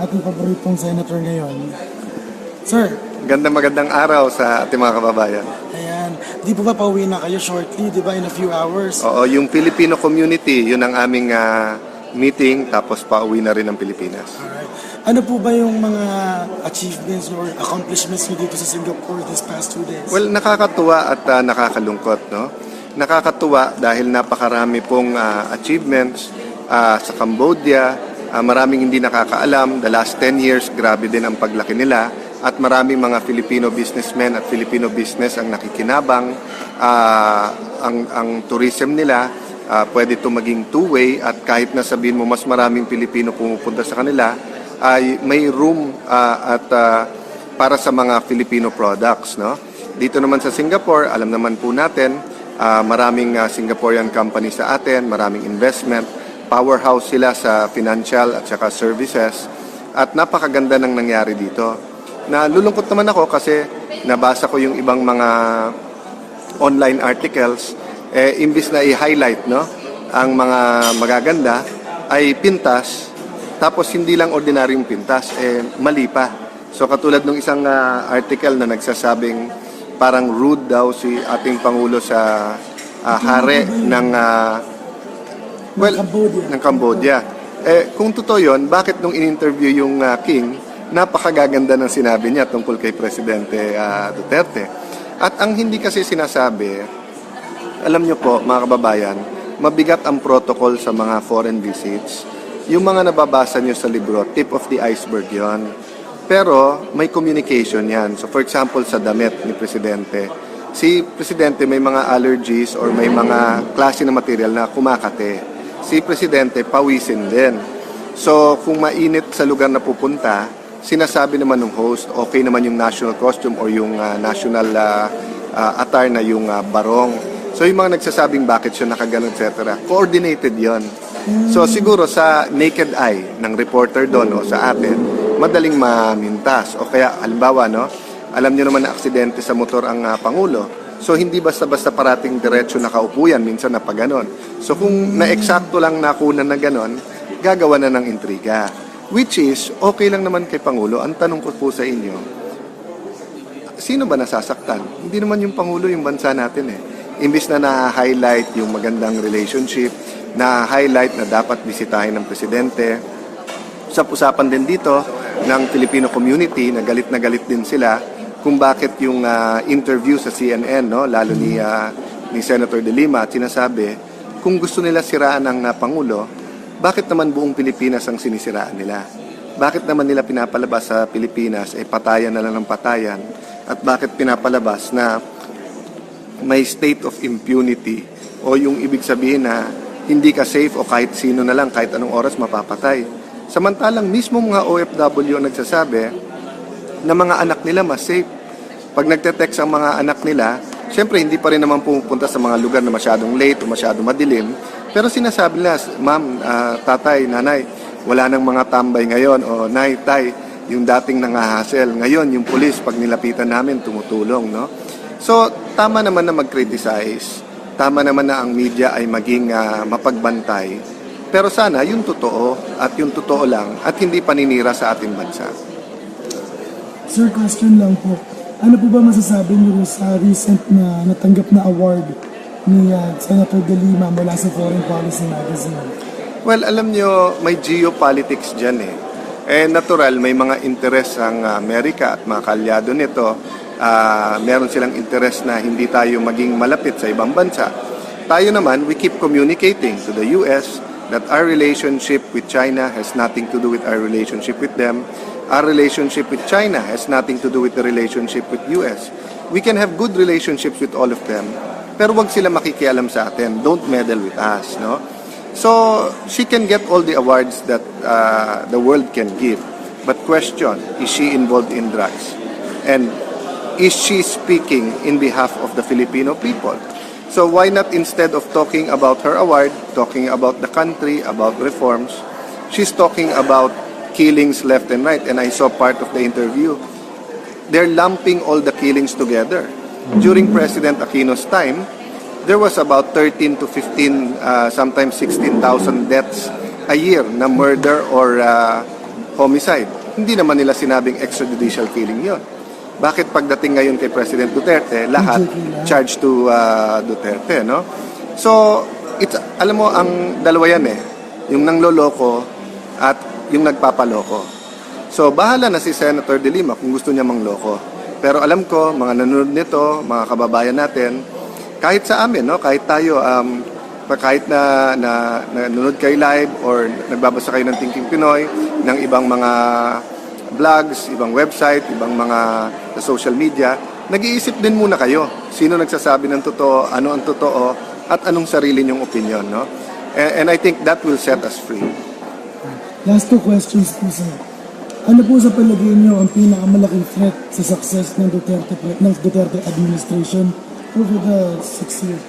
ating paboritong senator ngayon. Sir, Magandang araw sa ating mga kababayan. ayan, di po ba pauwi na kayo shortly, di ba, in a few hours? Oo, yung Filipino community, yun ang aming meeting, tapos pauwi na rin ng Pilipinas. Alright. Ano po ba yung mga achievements or accomplishments niyo dito sa Singapore this past 2 days? Well, nakakatuwa at nakakalungkot, no? Nakakatuwa dahil napakarami pong achievements sa Cambodia. Maraming hindi nakakaalam. The last 10 years, grabe din ang paglaki nila. At maraming mga Filipino businessmen at Filipino business ang nakikinabang. Ang tourism nila, pwede ito maging two-way. At kahit na sabihin mo mas maraming Pilipino pumupunta sa kanila, ay may room para sa mga Filipino products, no? Dito naman sa Singapore, alam naman po natin, maraming Singaporean company sa atin, maraming investment, powerhouse sila sa financial at saka services, at napakaganda ng nangyari dito. Nalulungkot naman ako kasi nabasa ko yung ibang mga online articles, imbis na i-highlight, no, ang mga magaganda, ay pintas, tapos hindi lang ordinaryong pintas, mali pa. So katulad ng isang article na nagsasabing parang rude daw si ating Pangulo sa hari ng Cambodia. Kung totoo yun, bakit nung in-interview yung king, napakagaganda ng sinabi niya tungkol kay Presidente Duterte. At ang hindi kasi sinasabi, alam niyo po mga kababayan, mabigat ang protocol sa mga foreign visits. Yung mga nababasa niyo sa libro, tip of the iceberg yon. Pero may communication yan. So for example, sa damit ni Presidente, si Presidente may mga allergies or may mga klase na material na kumakate. Si Presidente pawisin din. So kung mainit sa lugar na pupunta, sinasabi naman ng host, okay naman yung national costume or yung national attire na yung barong. So yung mga nagsasabing bakit siya nakaganon, etc. Coordinated yon. So siguro sa naked eye ng reporter doon o sa atin, madaling mamintas. O kaya halimbawa, no, alam niyo naman na aksidente sa motor ang Pangulo. So hindi basta-basta parating diretso nakaupo yan, minsan na pa ganon. So kung na-eksakto lang nakunan na ganon, gagawa na ng intriga. Which is, okay lang naman kay Pangulo. Ang tanong ko po sa inyo, sino ba nasasaktan? Hindi naman yung Pangulo, yung bansa natin eh. Imbis na na-highlight yung magandang relationship, na-highlight na dapat bisitahin ng Presidente. Usap-usapan din dito ng Filipino community, na galit din sila kung bakit yung interview sa CNN, no, lalo ni Senator De Lima, at sinasabi, kung gusto nila siraan ng Pangulo, bakit naman buong Pilipinas ang sinisiraan nila? Bakit naman nila pinapalabas sa Pilipinas patayan na lang ng patayan? At bakit pinapalabas na may state of impunity o yung ibig sabihin na hindi ka safe o kahit sino na lang, kahit anong oras mapapatay? Samantalang mismo mga OFW ang nagsasabi na mga anak nila mas safe. Pag nagte-text ang mga anak nila, siyempre hindi pa rin naman pumupunta sa mga lugar na masyadong late o masyadong madilim. Pero sinasabi nila, ma'am, tatay, nanay, wala nang mga tambay ngayon. O nay, tay, yung dating nangahasel. Ngayon, yung pulis, pag nilapitan namin, tumutulong, no? So, tama naman na mag-criticize. Tama naman na ang media ay maging mapagbantay. Pero sana, yung totoo at yung totoo lang at hindi paninira sa ating bansa. Sir, question lang po. Ano po ba masasabi niyo sa recent na natanggap na award ni Senator De Lima mula sa Foreign Policy Magazine? Well, alam nyo, may geopolitics dyan eh. Natural, may mga interes ang Amerika at mga kalyado nito. Meron silang interes na hindi tayo maging malapit sa ibang bansa. Tayo naman, we keep communicating to the US that our relationship with China has nothing to do with our relationship with them. Our relationship with China has nothing to do with the relationship with US. We can have good relationships with all of them, pero wag sila makikialam sa atin. Don't meddle with us, no? So, she can get all the awards that the world can give. But question, is she involved in drugs? And is she speaking in behalf of the Filipino people? So why not, instead of talking about her award, talking about the country, about reforms, she's talking about killings left and right. And I saw part of the interview. They're lumping all the killings together. During President Aquino's time, there was about 13 to 15, sometimes 16,000 deaths a year na murder or homicide. Hindi naman nila sinabing extrajudicial killing yon. Bakit pagdating ngayon kay President Duterte, lahat charged to Duterte, no? So, alam mo, ang dalawa yan eh. Yung nangloloko at yung nagpapaloko. So, bahala na si Senator De Lima kung gusto niya mangloko. Pero alam ko, mga nanonood nito, mga kababayan natin, kahit sa amin, no? Kahit tayo, kahit na nanonood kayo live or nagbabasa kayo ng Thinking Pinoy, ng ibang mga vlogs, ibang website, ibang mga social media, nag-iisip din muna kayo. Sino nagsasabi ng totoo, ano ang totoo, at anong sarili niyong opinion, no? And I think that will set us free. Last 2 questions po, sir. Ano po sa palagay niyo ang pinakamalaking threat sa success ng Duterte administration over the 6 years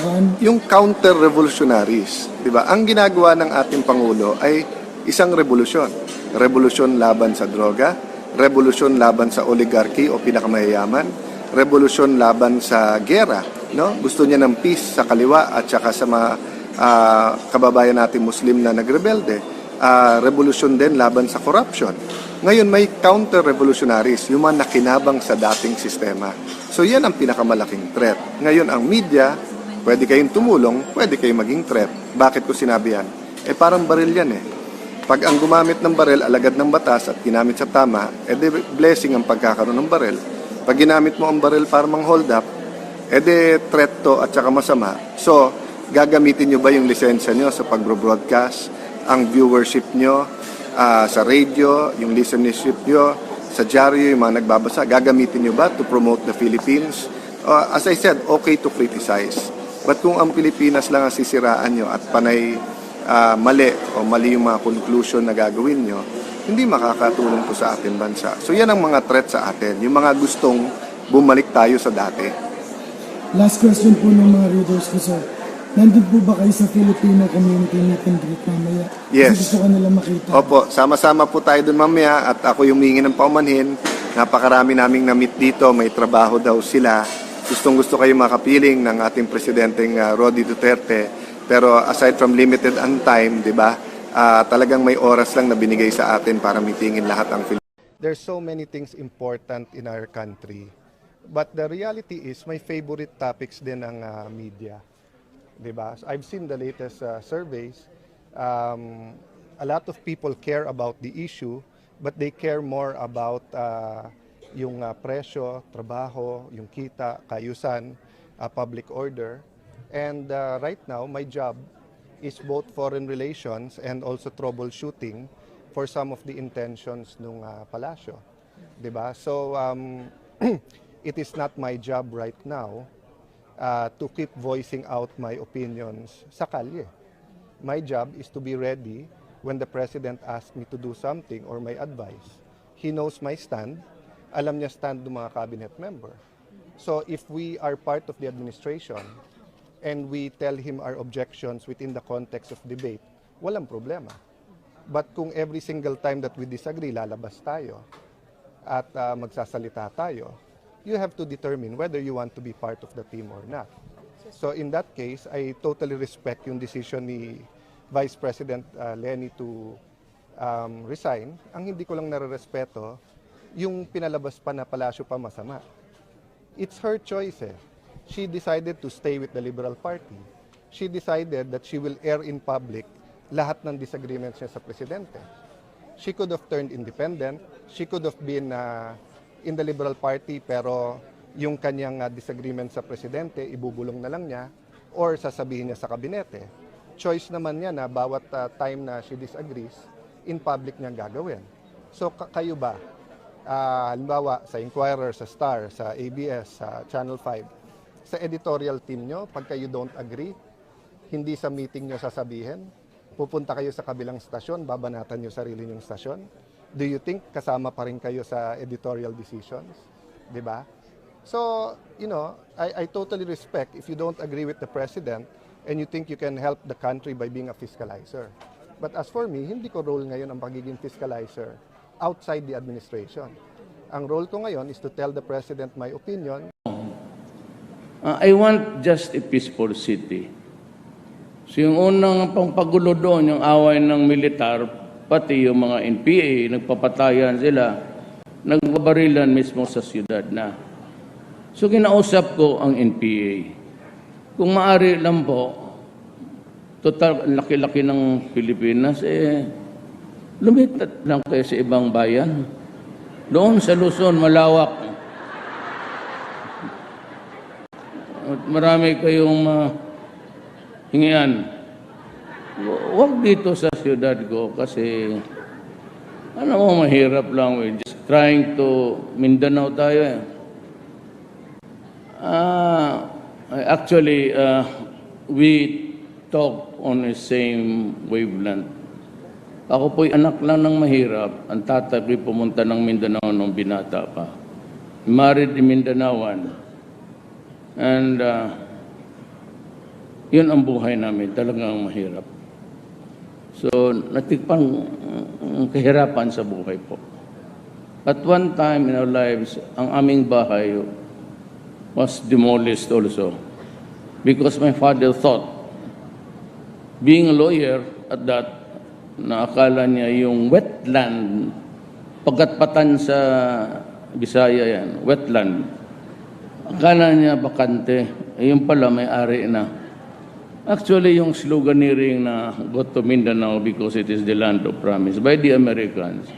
run? Yung counter-revolutionaries, di ba? Ang ginagawa ng ating Pangulo ay isang revolusyon. Revolusyon laban sa droga, revolusyon laban sa oligarchy o pinakamayayaman, revolusyon laban sa gera, no? Gusto niya ng peace sa kaliwa at saka sa mga kababayan natin Muslim na nagrebelde. Revolusyon din laban sa corruption. Ngayon may counter-revolutionaries, yung mga nakinabang sa dating sistema. So yan ang pinakamalaking threat. Ngayon ang media, pwede kayong tumulong, pwede kayong maging threat. Bakit ko sinabi yan? Parang baril yan eh. Pag ang gumamit ng baril, alagad ng batas at ginamit sa tama, blessing ang pagkakaroon ng baril. Pag ginamit mo ang baril para mang-hold up, threat to at saka masama. So, gagamitin nyo ba yung lisensya nyo sa pag-broadcast, ang viewership nyo, sa radio, yung listenership nyo, sa dyaryo, yung mga nagbabasa, gagamitin nyo ba to promote the Philippines? As I said, okay to criticize. But kung ang Pilipinas lang ang sisiraan nyo at panay mali o mali yung mga conclusion na gagawin nyo, hindi makakatulong po sa ating bansa. So yan ang mga threat sa atin, yung mga gustong bumalik tayo sa dati. Last question po ng mga readers ko, sir. Nandun po ba kayo sa Filipino community meet and greet mamaya? Yes. Kasi gusto ka nila makita. Opo, sama-sama po tayo dun mamaya at ako yung humingi ng paumanhin. Napakarami naming na-meet dito, may trabaho daw sila. Gustong-gusto kayo makapiling ng ating presidenteng Rody Duterte. Pero aside from limited on time, di ba, talagang may oras lang na binigay sa atin para meetingin lahat ang Filipino. There's so many things important in our country. But the reality is, my favorite topics din ang media. Diba? So I've seen the latest surveys. A lot of people care about the issue, but they care more about yung presyo, trabaho, yung kita, kayusan, public order. And right now, my job is both foreign relations and also troubleshooting for some of the intentions ng palasyo. Diba? So it is not my job right now to keep voicing out my opinions sa kalye. My job is to be ready when the President asks me to do something or my advice. He knows my stand. Alam niya stand ng mga cabinet member. So if we are part of the administration and we tell him our objections within the context of debate, walang problema. But kung every single time that we disagree, lalabas tayo at magsasalita tayo, you have to determine whether you want to be part of the team or not. So in that case, I totally respect yung decision ni Vice President Leni to resign. Ang hindi ko lang nare-respeto, yung pinalabas pa na palasyo pa masama. It's her choice eh. She decided to stay with the Liberal Party. She decided that she will air in public lahat ng disagreements niya sa presidente. She could have turned independent. She could have been in the Liberal Party pero yung kanyang disagreement sa presidente, ibubulong na lang niya or sasabihin niya sa kabinete. Choice naman niya na bawat time na she disagrees, in public niya gagawin. So kayo ba, halimbawa sa Inquirer, sa Star, sa ABS, sa Channel 5, sa editorial team nyo, pag kayo don't agree, hindi sa meeting nyo sasabihin, pupunta kayo sa kabilang stasyon, babanatan nyo sarili nyong stasyon, do you think kasama pa rin kayo sa editorial decisions? Diba? So, you know, I totally respect if you don't agree with the president and you think you can help the country by being a fiscalizer. But as for me, hindi ko role ngayon ang pagiging fiscalizer outside the administration. Ang role ko ngayon is to tell the president my opinion. I want just a peaceful city. So yung unang pangpagulo doon, yung away ng militar, pati yung mga NPA, nagpapatayan sila, nagbabarilan mismo sa siyudad na. So kinausap ko ang NPA. Kung maaari lang po, total laki-laki ng Pilipinas, lumipat lang kayo sa ibang bayan. Doon sa Luzon, malawak. At marami kayong hingian. Huwag dito sa siyudad ko kasi mahirap lang. We're just trying to Mindanao tayo. Actually, we talk on the same wavelength. Ako po'y anak lang ng mahirap. Ang tatay ko'y pumunta ng Mindanao nung binata pa. Married in Mindanaoan. And yun ang buhay namin. Talagang mahirap. So, natikpan ang kahirapan sa buhay po. At one time in our lives, ang aming bahay was demolished also. Because my father thought, being a lawyer at that, na akala niya yung wetland, pagkatpatan sa Bisaya yan, wetland. Akala niya bakante, yung pala may-ari na. Actually, yung sloganeering na go to Mindanao because it is the land of promise by the Americans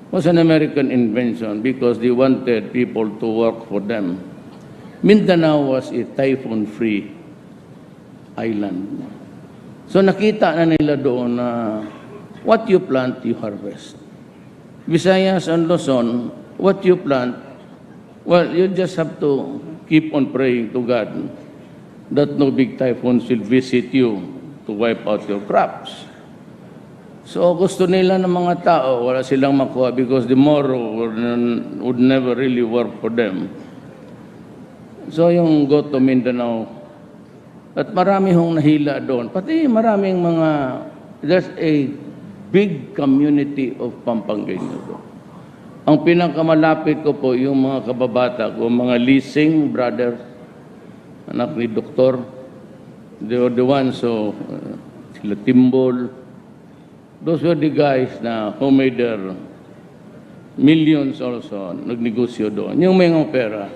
was an American invention because they wanted people to work for them. Mindanao was a typhoon-free island. So nakita na nila doon na what you plant, you harvest. Visayas and Luzon, what you plant, well, you just have to keep on praying to God that no big typhoons will visit you to wipe out your crops. So gusto nila ng mga tao, wala silang makuha because the morrow would never really work for them. So yung go to Mindanao, at marami hong nahila doon. Pati maraming there's a big community of Pampanggenyo doon. Ang pinakamalapit ko po, yung mga kababata ko, mga leasing brothers, anak ni Doktor, they were the ones, so sila Timbol, those were the guys na who made their millions also, nagnegosyo doon. Yung mga pera,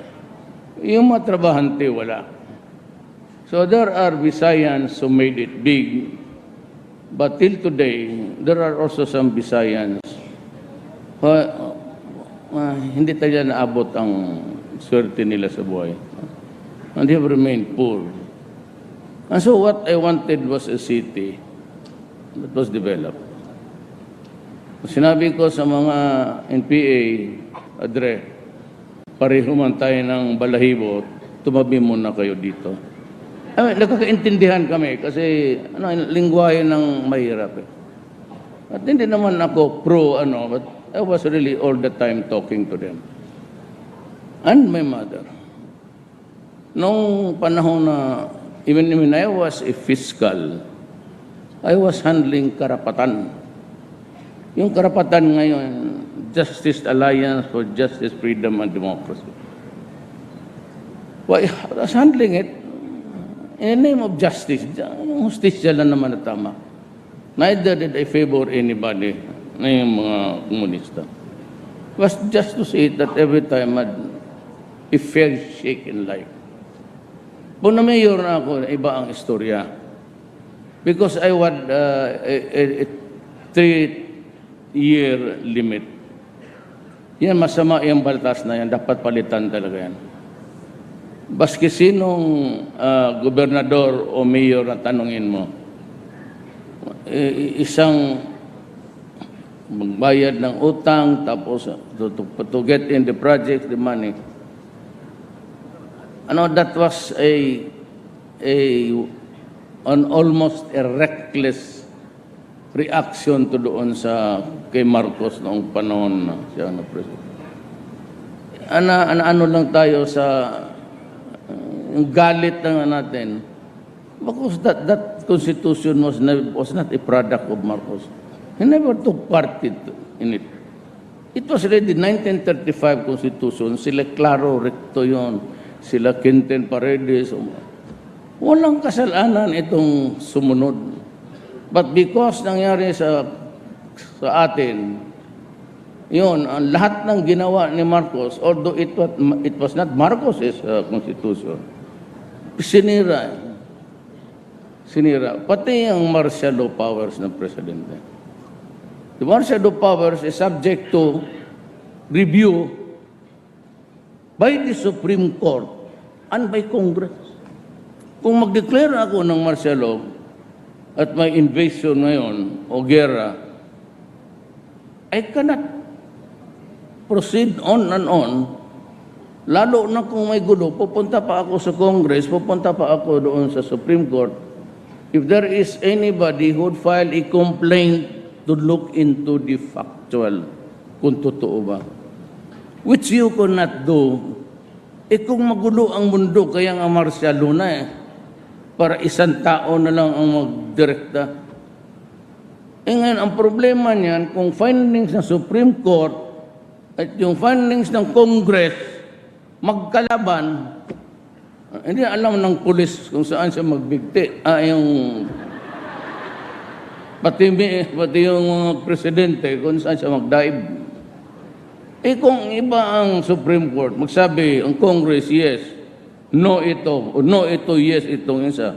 yung mga trabahante, wala. So there are Visayans who made it big, but till today, there are also some Visayans hindi tayo naabot ang swerte nila sa buhay. And they have remained poor. And so what I wanted was a city that was developed. Sinabi ko sa mga NPA, Adre, pareho man tayo ng balahibo, tumabi muna kayo dito. Nagkakaintindihan kami kasi lingwahe ng mahirap. At hindi naman ako but I was really all the time talking to them. And my mother. Nung panahon na, even when I was a fiscal, I was handling karapatan. Yung karapatan ngayon, Justice Alliance for Justice, Freedom, and Democracy. Well, I was handling it in the name of justice. Justisya lang naman na tama. Neither did I favor anybody na yung mga komunista. It was just to say that every time I had a fair shake in life. Kung na-mayor na ako, iba ang istorya. Because I had a 3-year limit. Yan, masama yung baltas na yan. Dapat palitan talaga yan. Baski sinong gobernador o mayor na tanungin mo, isang magbayad ng utang, tapos to get in the project, the money. That was an almost a reckless reaction to doon sa kay Marcos noong panahon na siya na president. Ano lang tayo sa yung galit na natin. Because that constitution was not a product of Marcos. He never took part in it. It was already 1935 constitution. Sila Claro Recto yun. Sila Quinten Paredes. Walang kasalanan itong sumunod. But because nangyari sa sa atin, yun, ang lahat ng ginawa ni Marcos, although it was not Marcos' constitution, sinira. Sinira. Pati ang martial law powers ng presidente. The martial law powers is subject to review by the Supreme Court and by Congress. Kung mag-declare ako ng martial law at may invasion ngayon o gera, I cannot proceed on and on. Lalo na kung may gulo, pupunta pa ako sa Congress, pupunta pa ako doon sa Supreme Court. If there is anybody who would file a complaint to look into the factual, kung totoo ba. Which you cannot do. Kung magulo ang mundo, kaya nga martial law na para isang tao na lang ang magdirekta. Ngayon, ang problema niyan, kung findings ng Supreme Court at yung findings ng Congress magkalaban, hindi alam ng pulis kung saan siya magbigti. Pati yung mga presidente kung saan siya magdaib. Kung iba ang Supreme Court, magsabi ang Congress, yes, no ito, o no ito, yes itong isa.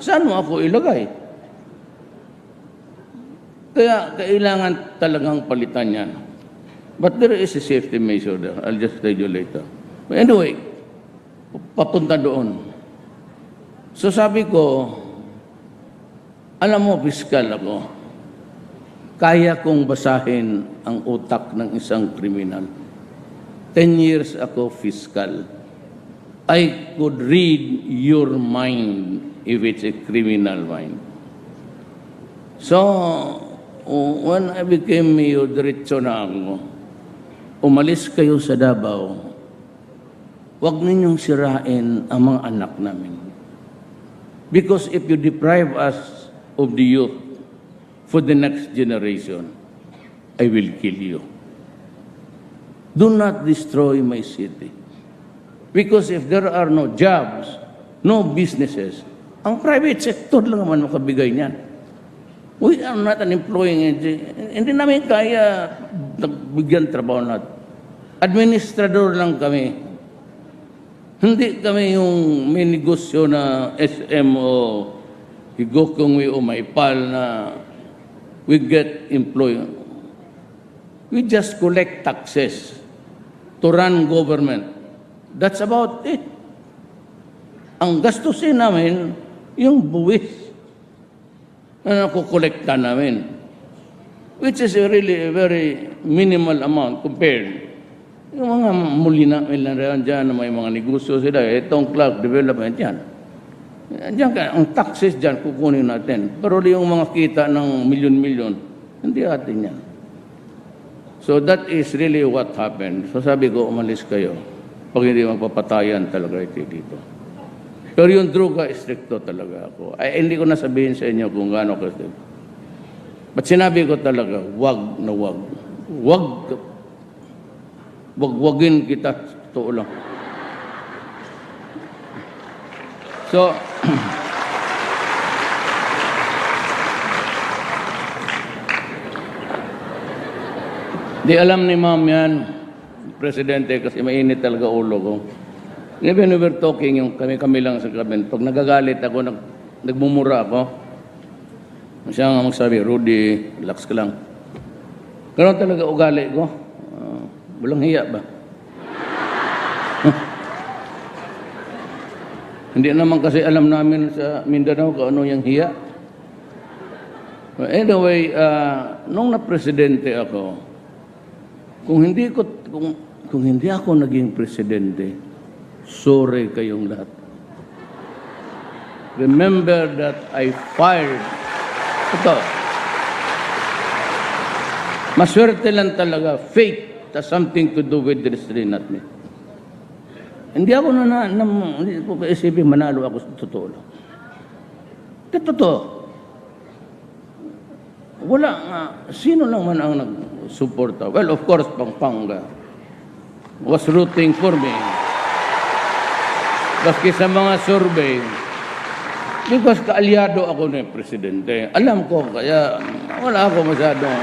Saan mo ako ilagay? Kaya kailangan talagang palitan yan. But there is a safety measure there. I'll just tell you later. But anyway, papunta doon. So sabi ko, alam mo, piskal ako, kaya kong basahin ang utak ng isang kriminal. 10 years ako fiscal. I could read your mind if it's a criminal mind. So, when I became mayor, diretso na ako. Umalis kayo sa Davao. Huwag ninyong sirain ang mga anak namin. Because if you deprive us of the youth for the next generation, I will kill you. Do not destroy my city. Because if there are no jobs, no businesses, ang private sector lang naman makabigay niyan. We are not an employing agency. Hindi namin kaya nagbigyan trabaho natin. Administrador lang kami. Hindi kami yung may negosyo na SM o Higokongwe o Maipal na we get employed. We just collect taxes to run government. That's about it. Ang gastusin namin, yung buwis na nakukolekta namin, which is really a very minimal amount compared. Yung mga mulina nila dyan na may mga negosyo sila, itong club development yan. Diyan ka, ang taxes dyan, kukunin natin. Pero yung mga kita ng milyon-milyon, hindi atin yan. So that is really what happened. So sabi ko, umalis kayo. Pag hindi magpapatayan talaga ito dito. Pero yung droga, stricto talaga ako. Ay, hindi ko nasabihin sa inyo kung gaano ka stricto. But sinabi ko talaga, wag na wag. Wagwagin kita. Totoo lang. So, di alam ni ma'am yan, Presidente, kasi mainit talaga ulo ko. Even we were talking, yung kami lang sa kabinet, pag nagagalit ako, nagmumura ako, siya nga magsabi, Rudy, relax ka lang. Ganun talaga ugali ko. Walang hiya ba? Hindi naman kasi alam namin sa Mindanao kung ano yung hiya. Anyway, nung na-presidente ako, kung hindi ako naging presidente, sorry kayong lahat. Remember that I fired. Ito. Maswerte lang talaga. Fate has something to do with this, not me. Hindi ako hindi ko isipin manalo ako sa totoo lang. Totoo. Wala nga. Sino lang man ang nagsuporta? Well, of course, Pampanga was rooting for me. Baski sa mga survey, because kaalyado ako ng presidente. Alam ko, kaya wala ako masyadong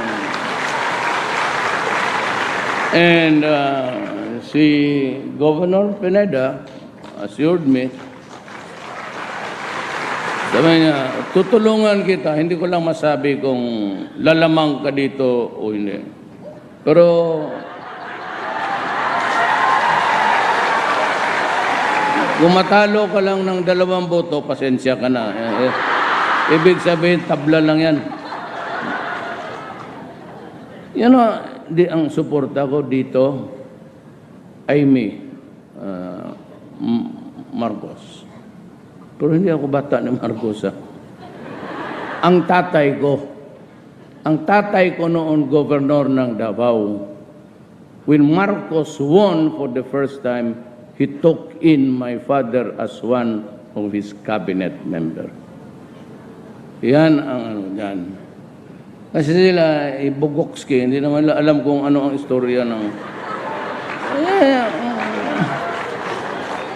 And si Governor Pineda assured me, sabi niya, tutulungan kita. Hindi ko lang masabi kung lalamang ka dito o hindi. Pero kung matalo ka lang ng 2 boto, pasensya ka na. Ibig sabihin, tabla lang yan. Yan o, ang suporta ko dito ay Marcos. Pero hindi ako bata ni Marcos. Ang tatay ko noon, governor ng Davao, when Marcos won for the first time, he took in my father as one of his cabinet member. Yan ang ano dyan. Kasi sila, Bogokski, hindi naman alam kung ano ang istorya ng...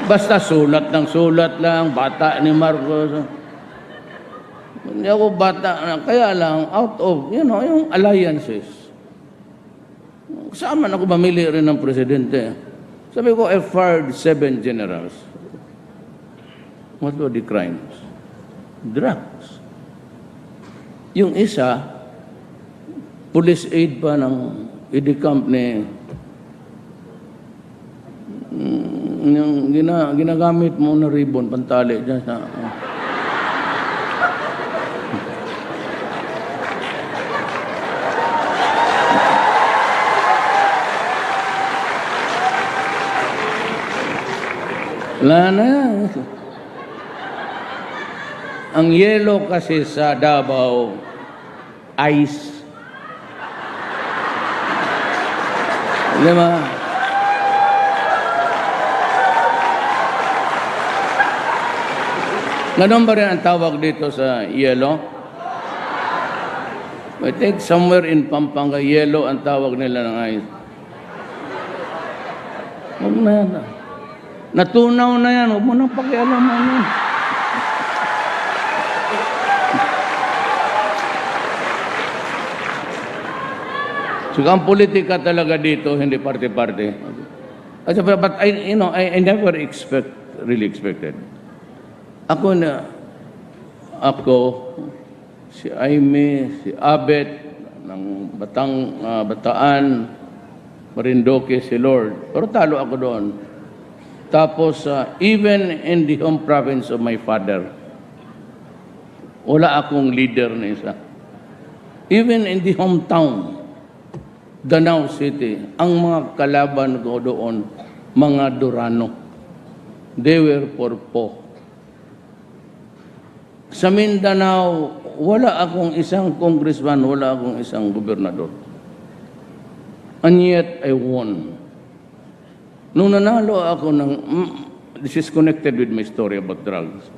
Basta sulat ng sulat lang, bata ni Marcos. Hindi ako bata, kaya lang, out of, yung alliances. Kasama na ako mamili rin ng presidente. Sabi ko, I fired 7 generals. What were the crimes? Drugs. Yung isa, police aid pa ng idicamp ni yung ginagamit mo na ribbon, pantali dyan sa... Wala na. Ang yelo kasi sa Davao, ice. Diba? Ganun ba rin ang tawag dito sa yelo? I think somewhere in Pampanga, yelo ang tawag nila ng ice. Huwag na yan. Natunaw na yan. Huwag mo nang pakialaman yan. So, ang politika talaga dito, hindi party-party. But I never really expected. Ako, si Aimee, si Abet, ng Bataan, Marindoque, si Lord. Pero talo ako doon. Tapos, even in the home province of my father, wala akong leader na isa. Even in the hometown, Danao City, ang mga kalaban ko doon, mga Durano. They were porpo. Sa Mindanao, wala akong isang congressman, wala akong isang gobernador. And yet, I won. Nung nanalo ako ng... This is connected with my story about drugs.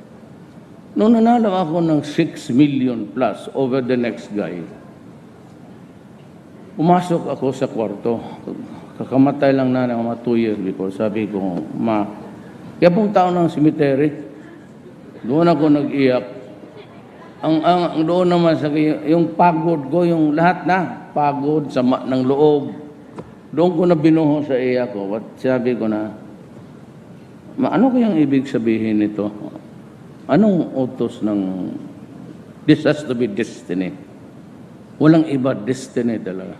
Nung nanalo ako ng 6 million plus over the next guy, pumasok ako sa kwarto. Kakamatay lang na ng mga 2 years before. Sabi ko, kaya pong tao ng cemetery, doon ako nag-iyak. Ang doon naman sa yung pagod ko, yung lahat na pagod, sama ng loob. Doon ko na binuho sa iyak ko. At sabi ko na, ano kayang ibig sabihin nito? Anong utos ng... This has to be destiny. Walang iba, destiny talaga.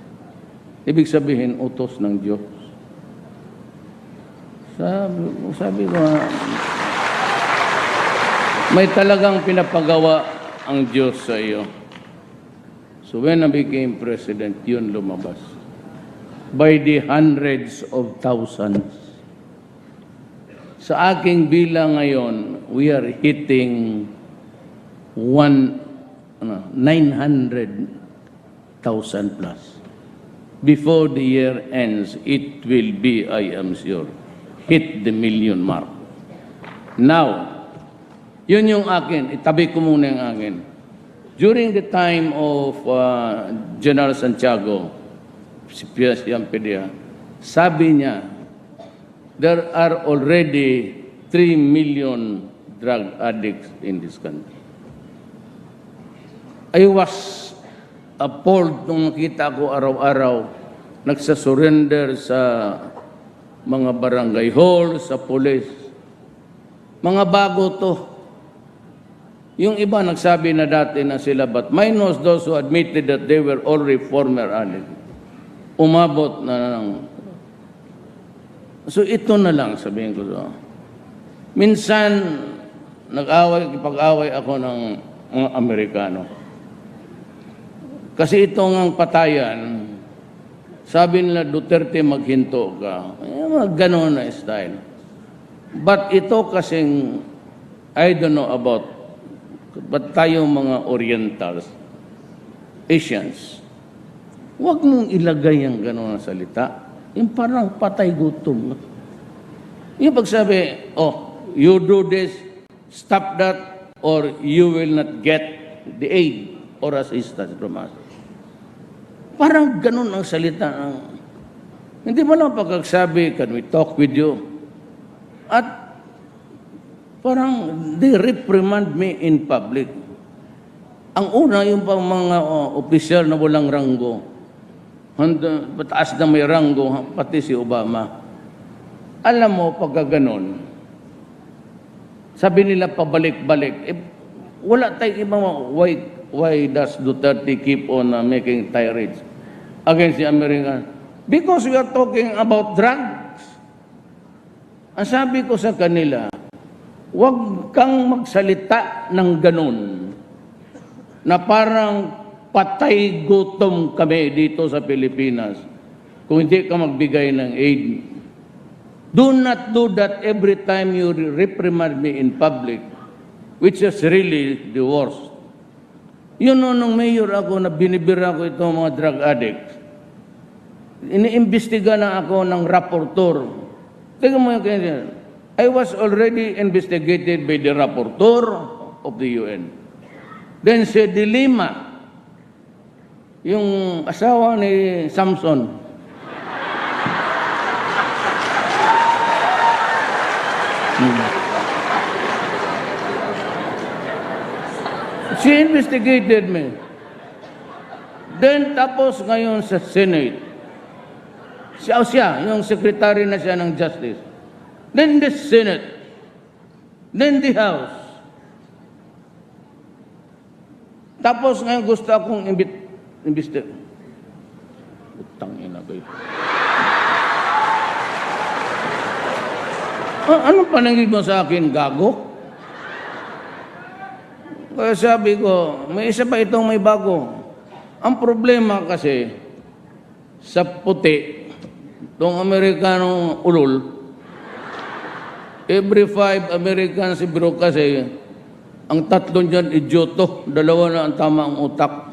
Ibig sabihin, utos ng Diyos. Sabi ko, may talagang pinapagawa ang Diyos sa iyo. So when I became president, yun lumabas. By the hundreds of thousands. Sa aking bilang ngayon, we are hitting 900,000 plus. Before the year ends, it will be, I am sure, hit the million mark. Now, yun yung akin. Itabi ko muna yung akin. During the time of General Santiago, si Piaz Yampedia, sabi niya, there are already 3 million drug addicts in this country. I was appalled nung nakita ko araw-araw nagsasurrender sa mga barangay hall, sa police. Mga bago to. Yung iba nagsabi na dati na sila, but minus those who admitted that they were already former addicts. Umabot na lang. So ito na lang, sabihin ko so. Minsan, kipag-away ako ng mga Amerikano. Kasi ito ngang patayan, sabi nila Duterte maghinto ka. Mga ganun na style. But ito kasing, I don't know about, but tayo mga Orientals, Asians, huwag mong ilagay ang gano'n na salita. Yung parang patay gutom. Yung pagsabi, oh, you do this, stop that, or you will not get the aid or assistance from us. Parang gano'n ang salita. Hindi mo lang pagkagsabi, can we talk with you? At parang they reprimand me in public. Ang una, yung pang mga opisyal na walang ranggo, pataas na may ranggo, pati si Obama. Alam mo, pagka ganon, sabi nila pabalik-balik, wala tayong ibang, why does Duterte keep on making tirades against the Americans? Because we are talking about drugs. Ang sabi ko sa kanila, huwag kang magsalita ng ganun na parang patay gutom kami dito sa Pilipinas kung hindi ka magbigay ng aid. Do not do that every time you reprimand me in public, which is really the worst. Yun nung mayor ako na binibira ko itong mga drug addicts, iniimbestiga na ako ng rapporteur. Tingnan mo yung kanya. I was already investigated by the rapporteur of the UN. Then si De Lima, yung asawa ni Samson, she investigated me. Then tapos ngayon sa Senate, siya, yung secretary na siya ng Justice. Then the Senate. Then the House. Tapos ngayon gusto akong imbestigahan. Utang ina ba ito? Anong panangig mo sa akin, gago? Kaya sabi ko, may isa pa itong may bago. Ang problema kasi, sa puti, itong Amerikanong ulol, every 5 Americans siguro kasi, ang tatlong dyan idyoto, dalawa na ang tama ang utak.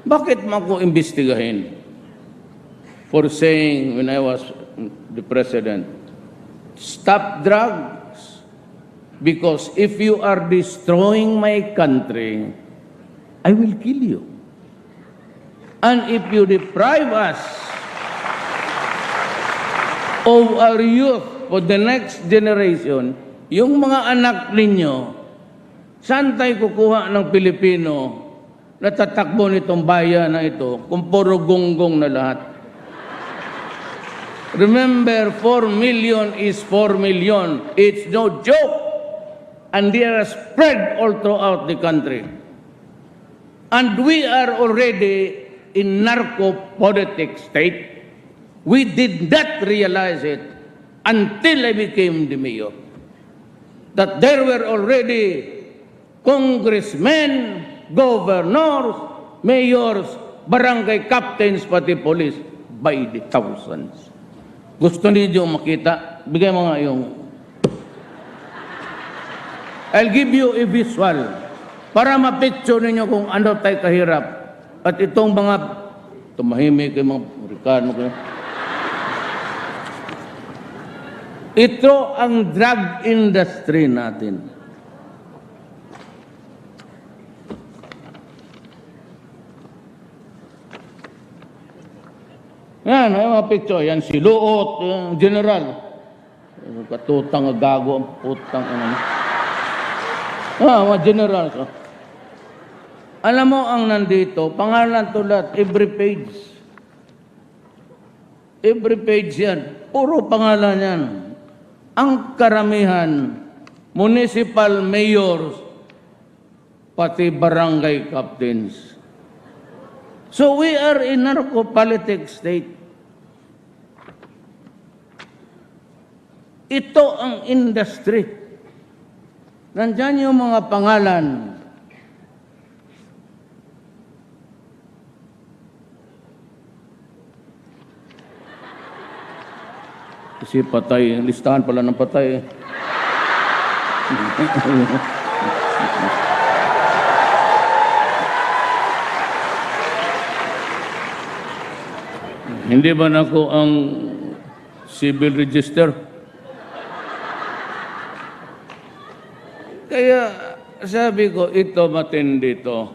Bakit mo ako imbestigahin? For saying, when I was the president, stop drugs. Because if you are destroying my country, I will kill you. And if you deprive us of our youth for the next generation, yung mga anak ninyo, saan tayo kukuha ng Pilipino na tatakbo nitong bayan na ito kung puro gonggong na lahat? Remember, 4 million is 4 million. It's no joke. And they are spread all throughout the country. And we are already in narco-politic state. We did not realize it until I became the mayor. That there were already congressmen, governors, mayors, barangay captains, pati police, by the thousands. Gusto niyo makita? Bigay mo nga yung... I'll give you a visual para mapicture ninyo kung ano tayo kahirap. At itong mga tumahimik, yung mga Amerikano, ito ang drug industry natin. Yan, may mga picture. Yan si Luot, yung general. Katutang gago ang putang. Mga general. Alam mo ang nandito, pangalan to lahat, every page. Every page yan. Puro pangalan yan. Ang karamihan, municipal mayors, pati barangay captains. So we are in narco-politic state. Ito ang industry. Nandyan yung mga pangalan. Kasi patay, listahan pala ng patay. Hindi ba ako ang civil register? Kaya sabi ko, ito matindi to.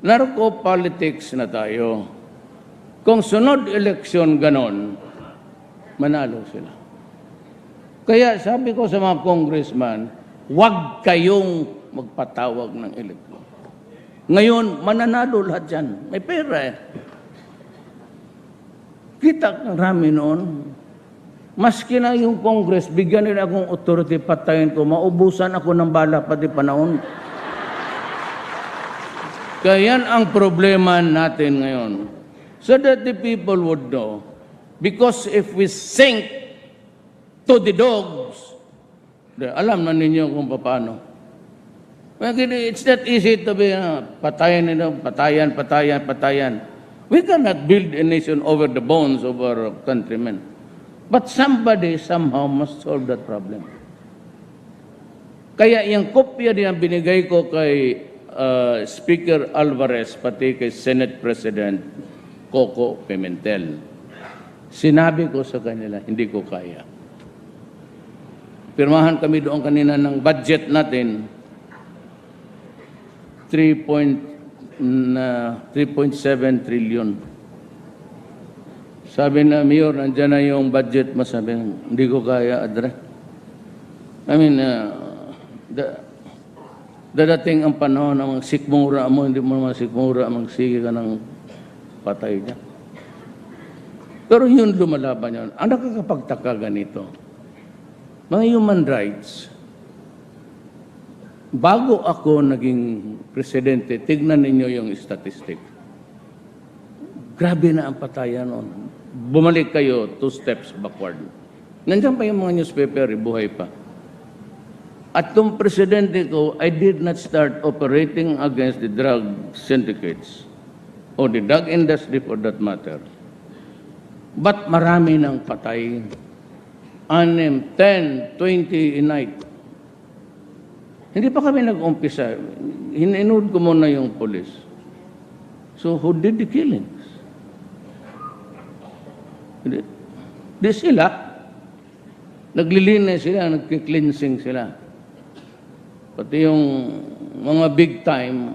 Narco-politics na tayo. Kung sunod eleksyon ganon, manalo sila. Kaya sabi ko sa mga congressman, huwag kayong magpatawag ng eleksyon. Ngayon, mananalo lahat yan. May pera eh. Kita ng rami noon. Maski na yung Congress, bigyan nila akong authority, patayin ko, maubusan ako ng bala pati panahon. Kaya yan ang problema natin ngayon. So that the people would know. Because if we sink to the dogs, alam na ninyo kung paano. It's not easy to be patayan nila, patayan. We cannot build a nation over the bones of our countrymen. But somebody somehow must solve that problem. Kaya yung kopya din ang binigay ko kay Speaker Alvarez, pati kay Senate President Coco Pimentel. Sinabi ko sa kanila, hindi ko kaya. Pirmahan kami doon kanina ng budget natin, 3.7 trillion. Sabi na, Mayor, nandyan na yung budget mo. Sabi, hindi ko kaya, Adre. I mean, dadating ang panahon na sikmura mo, hindi mo naman sikmura, magsige ka ng patay niya. Pero yun, lumalaban yun. Ang nakakapagtaka ganito, mga human rights, bago ako naging presidente, tignan ninyo yung statistic. Grabe na ang patayan noon. Bumalik kayo 2 steps backward. Nandiyan pa yung mga newspaper, buhay pa. At nung presidente ko, I did not start operating against the drug syndicates or the drug industry for that matter. But marami nang patay. 6, 10, 20 a night. Hindi pa kami nag-umpisa. Hininood ko muna yung police. So, who did the killings? Di sila. Naglilinis sila, nagki-cleansing sila. Pati yung mga big time,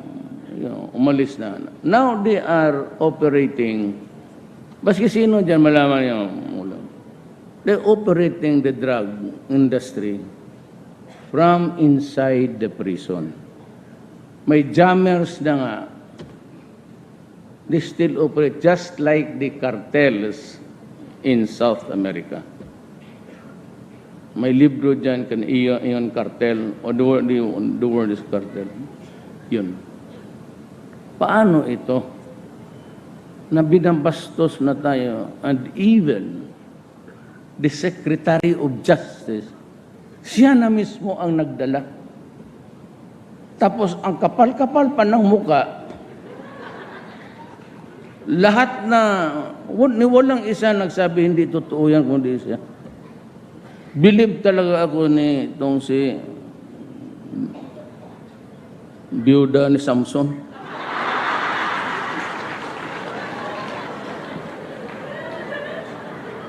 umalis na. Now they are operating, baski sino dyan malaman yung ulam. They're operating the drug industry from inside the prison. May jammers na nga. They still operate just like the cartels in South America. May libro dyan, kan iyon cartel, or the word is cartel. Yun. Paano ito? Na binabastos na tayo, and even the Secretary of Justice, siya na mismo ang nagdala. Tapos ang kapal-kapal pa ng muka, lahat na, walang isa nagsabi hindi totoo yan kundi siya. Believe talaga ako ni itong si biyuda ni Samson.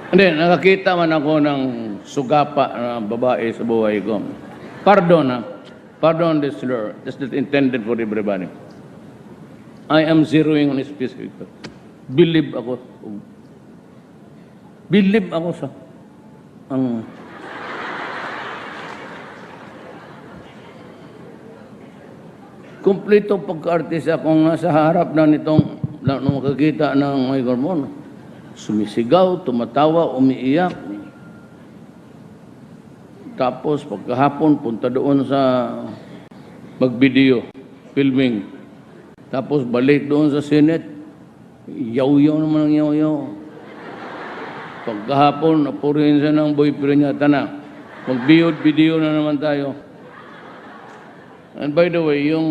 Hindi, nakakita man ako ng sugapa na babae sa buhay ko. Pardon this slur. That's not intended for everybody. I am zeroing on a specific. Believe ako. Believe ako sa ang kumpleto pagka-artista kung nasa harap na nitong nung makakita ng may hormone. sumisigaw, tumatawa, umiiyak. Tapos pagkahapon, punta doon sa mag-video, filming. Tapos balik doon sa Senate, yaw-yaw naman ang yaw-yaw. Pagkahapon, napurihin siya ng boyfriend niya, tana, mag-video na naman tayo. And by the way, yung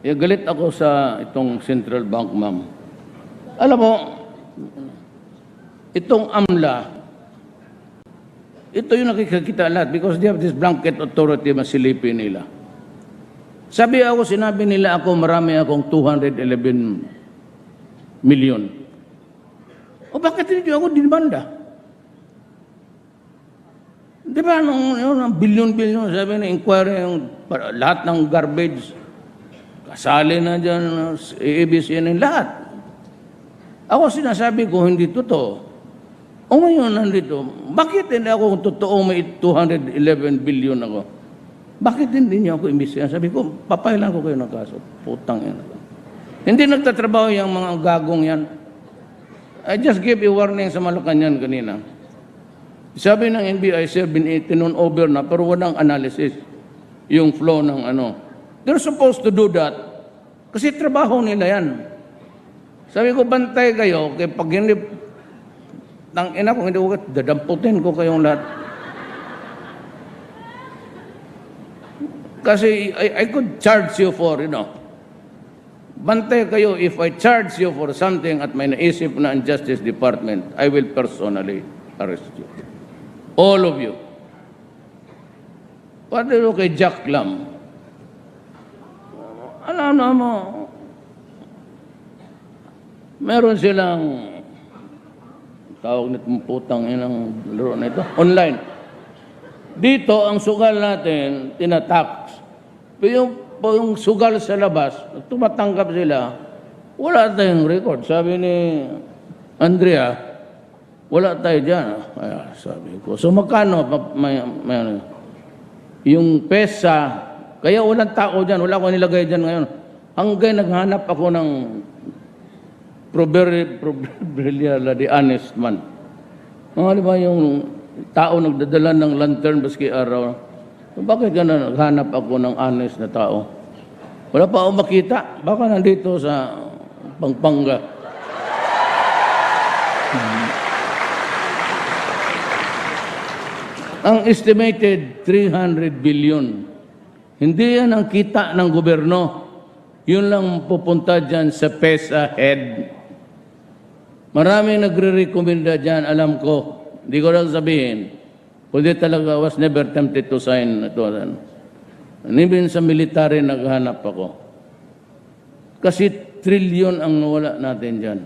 galit ako sa itong Central Bank, ma'am. Alam mo, itong AMLA, ito yung nakikita lahat because they have this blanket authority masilipin nila. Sinabi nila ako, marami akong 211 million. O bakit hindi ako dinimanda? Di ba, nung billion-billion, sabi na inquiry, yung lahat ng garbage, kasali na dyan, ABCN, lahat. Ako sinasabi ko, hindi totoo. O ngayon nandito, bakit hindi ako totoo may 211 billion ako? Bakit hindi niyo ako imbisihan? Sabi ko, papailan ko kayo ng kaso. Putang yan. Hindi nagtatrabaho yung mga gagong yan. I just gave a warning sa Malacanang kanina. Sabi ng NBI, sir, tinun over na, pero walang analysis yung flow ng ano. They're supposed to do that kasi trabaho nila yan. Sabi ko, bantay kayo, kaya pag hindi, ina kung hindi ko, dadamputin ko kayong lahat. Kasi I could charge you for, bantay kayo, if I charge you for something at may naisip na ang Justice Department, I will personally arrest you. All of you. Pati kay Jack Lam. Alam na mo, meron silang tawag nitong putang inang laro na ito, online. Dito, ang sugal natin, tinatax. Pero yung sugal sa labas, tumatanggap sila, wala tayong record. Sabi ni Andrea, wala tayo dyan. Ay, sabi ko, so magkano? Yung pesa, kaya walang tao dyan, wala ko nilagay dyan ngayon. Hanggang naghanap ako ng proverbially the honest man. Di ba yung tao nagdadala ng lantern baski araw? Bakit gano'n? Naghanap ako ng honest na tao. Wala pa ako makita. Baka nandito sa Pampanga. Ang estimated 300 billion. Hindi yan ang kita ng gobyerno. Yun lang pupunta dyan sa PESA head. Maraming nagre-recommenda dyan, alam ko. Hindi ko lang sabihin. Kundi talaga, was never tempted to sign ito. Even sa military, naghanap ako. Kasi trilyon ang nawala natin dyan.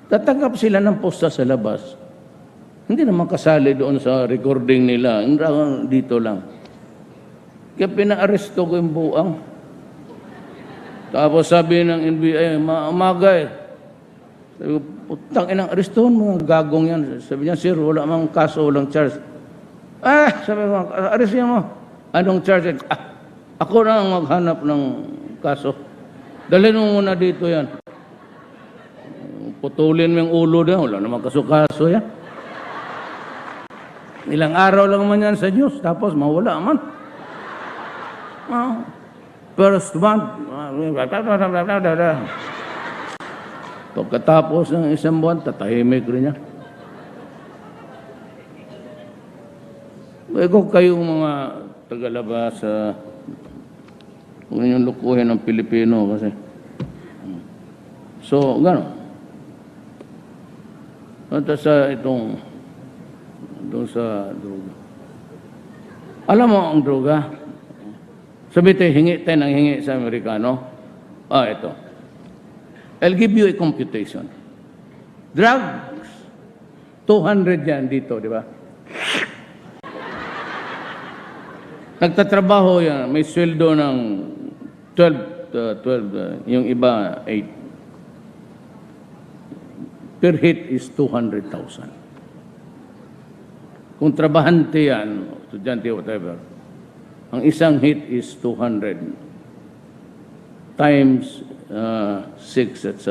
Tatanggap sila ng posta sa labas. Hindi naman kasali doon sa recording nila. Dito lang. Kaya pina-aresto ko yung buang. Tapos sabi ng NBI, umagay. Sabi ko, putang inang arestuhan mo, gagong yan. Sabi niya, sir, wala mang kaso, walang charge. Sabi ko, arestuhan mo. Anong charge? Ako na ang maghanap ng kaso. Dalhin mo muna dito yan. Putulin mo yung ulo na, wala namang kaso-kaso yan. Ilang araw lang man yan sa Diyos, tapos mawala man. First month, pagkatapos ng isang buwan, tatahimik rin niya. Kung kayong mga tagalabas, huwag ninyong lukuhin ng Pilipino kasi. So, gano'n. At sa itong, doon sa droga. Alam mo ang droga? Sabi tayo, hingi tayo ng hingi sa Amerikano. Ito. I'll give you a computation. Drugs, 200 yan dito, di ba? Nagtatrabaho yan, may sweldo ng 12, yung iba 8. Per hit is 200,000. Kung trabahante yan, estudyante, whatever, ang isang hit is 200 times 6, that's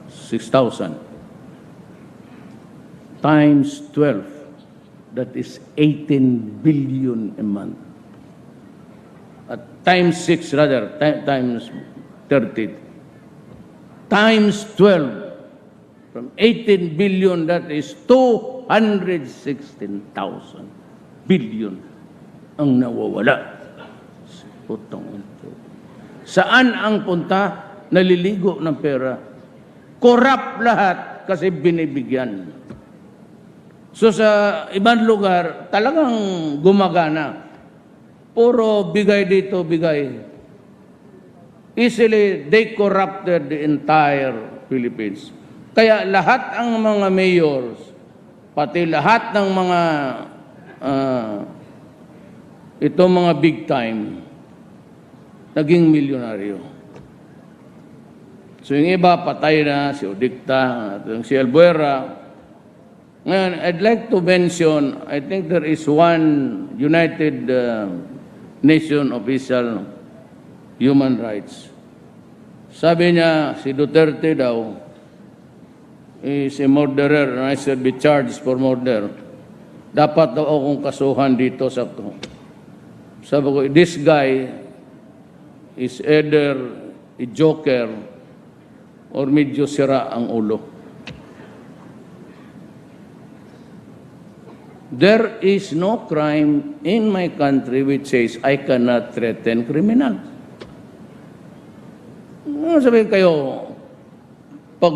6,000 times 12, that is 18 billion a month. At times 6 rather, times 30. Times 12, from 18 billion, that is 216,000 billion ang nawawala. Putong ito. Saan ang punta? Naliligo ng pera. Corrupt lahat kasi binibigyan. So sa ibang lugar, talagang gumagana. Puro bigay dito, bigay. Easily, they corrupted the entire Philippines. Kaya lahat ang mga mayors, pati lahat ng mga itong mga big time, naging milyonaryo. So yung iba, patay na, si Odicta, si Albuera. Ngayon, I'd like to mention, I think there is one United Nation official, human rights. Sabi niya, si Duterte daw, is a murderer and I should be charged for murder. Dapat daw akong kasuhan dito sa... Sabi ko, this guy is either a joker or medyo sira ang ulo. There is no crime in my country which says I cannot threaten criminals. Sabihin kayo, pag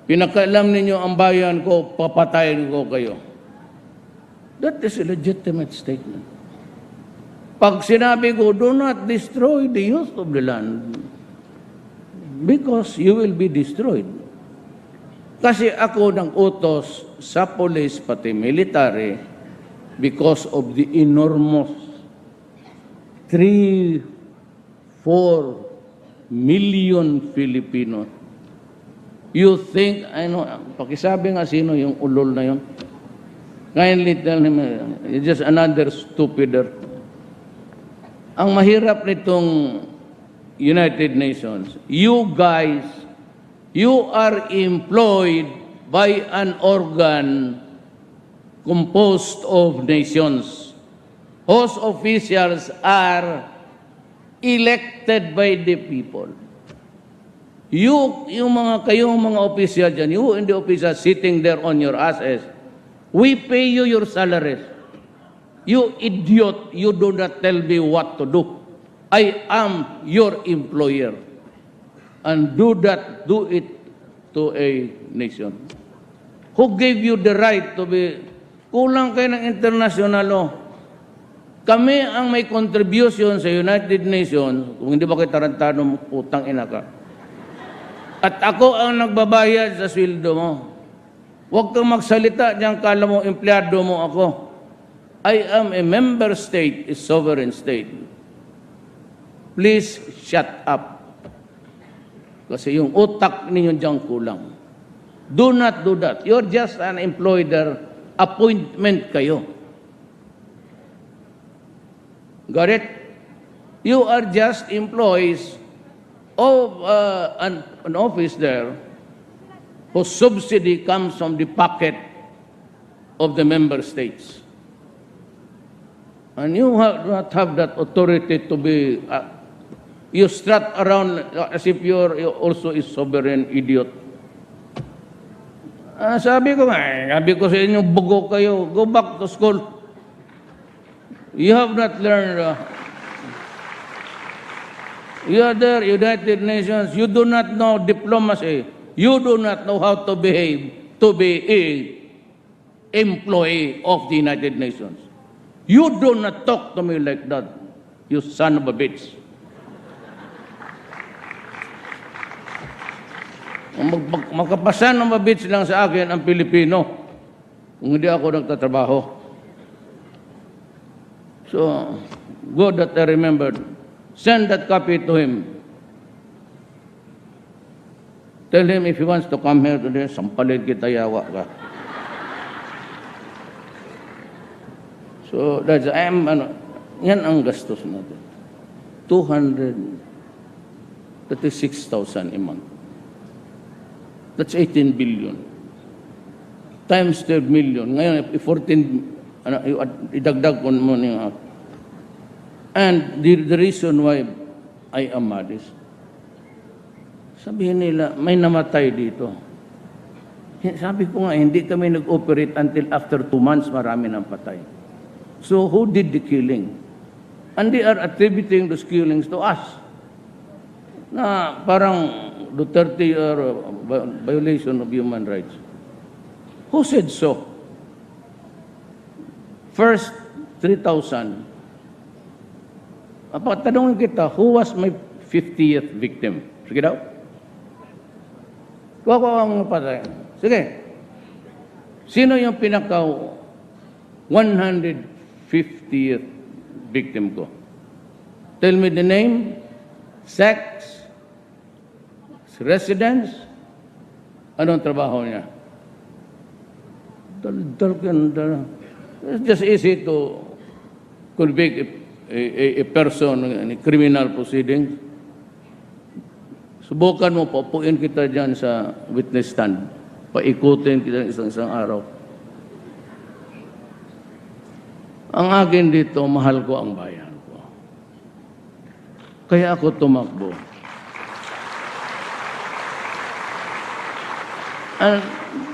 pinakaalam ninyo ang bayan ko, papatayin ko kayo. That is a legitimate statement. Pag sinabi ko, do not destroy the youth of the land because you will be destroyed. Kasi ako nang utos sa police pati military because of the enormous 3-4 million Filipinos. You think, pakisabi nga sino yung ulol na yun. Kindly tell him, just another stupider. Ang mahirap nitong United Nations, you guys, you are employed by an organ composed of nations whose officials are elected by the people. Kayong mga official dyan, you and the officials sitting there on your asses, we pay you your salaries. You idiot, you do not tell me what to do. I am your employer. And do it to a nation. Who gave you the right to be... Kulang kayo ng international law. Kami ang may contribution sa United Nations, kung hindi ba kayo tarantado, putang ina ka. At ako ang nagbabayad sa sweldo mo. Huwag kang magsalita diyan, kala mo empleyado mo ako. I am a member state, a sovereign state. Please shut up. Kasi yung utak ninyo diyan kulang. Do not do that. You're just an employer. Appointment kayo. Got it? You are just employees of an office there whose subsidy comes from the pocket of the member states. And you not have that authority to be, you strut around as if you're also a sovereign idiot. Sabi ko sa inyo, bugo kayo, go back to school. You have not learned, you are there, United Nations, you do not know diplomacy, you do not know how to behave, to be a employee of the United Nations. You do not talk to me like that, you son of a bitch. Magkapasan ng a bitch lang sa akin ang Pilipino kung hindi ako nagtatrabaho. So, good that I remembered. Send that copy to him. Tell him if he wants to come here today, sampalin kita, yawa ka. So, that's, yan ang gastos natin. 200 That is 6,000 a month. That's 18 billion. Times 12 million. Ngayon, 14, idagdag ko mo niya. And the reason why I am mad is, sabihin nila, may namatay dito. Sabi ko nga, hindi kami nag-operate until after 2 months, marami nang patay. So who did the killing? And they are attributing those killings to us. Na parang Duterte or violation of human rights. Who said so? First, 3,000. Tanungin kita, who was my 50th victim? Sige daw. Kuha ko ang patay. Sige. Sino yung pinaka 150th victim ko? Tell me the name, sex, residence, anong trabaho niya? It's just easy to convict a person in criminal proceedings. Subukan mo, papuin kita dyan sa witness stand. Paikutin kita isang araw. Ang akin dito, mahal ko ang bayan ko. Kaya ako tumakbo. And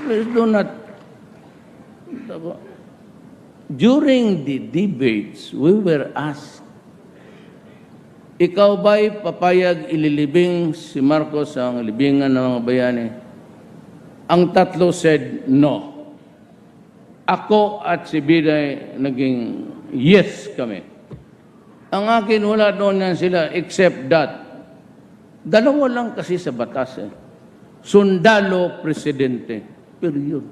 please do not... During the debates, we were asked, ikaw ba'y papayag ililibing si Marcos ang libingan ng mga bayani? Ang tatlo said no. Ako at si Biday naging yes kami. Ang akin wala doon yan sila except that. Dalawa lang kasi sa batas eh. Sundalo, presidente. Period.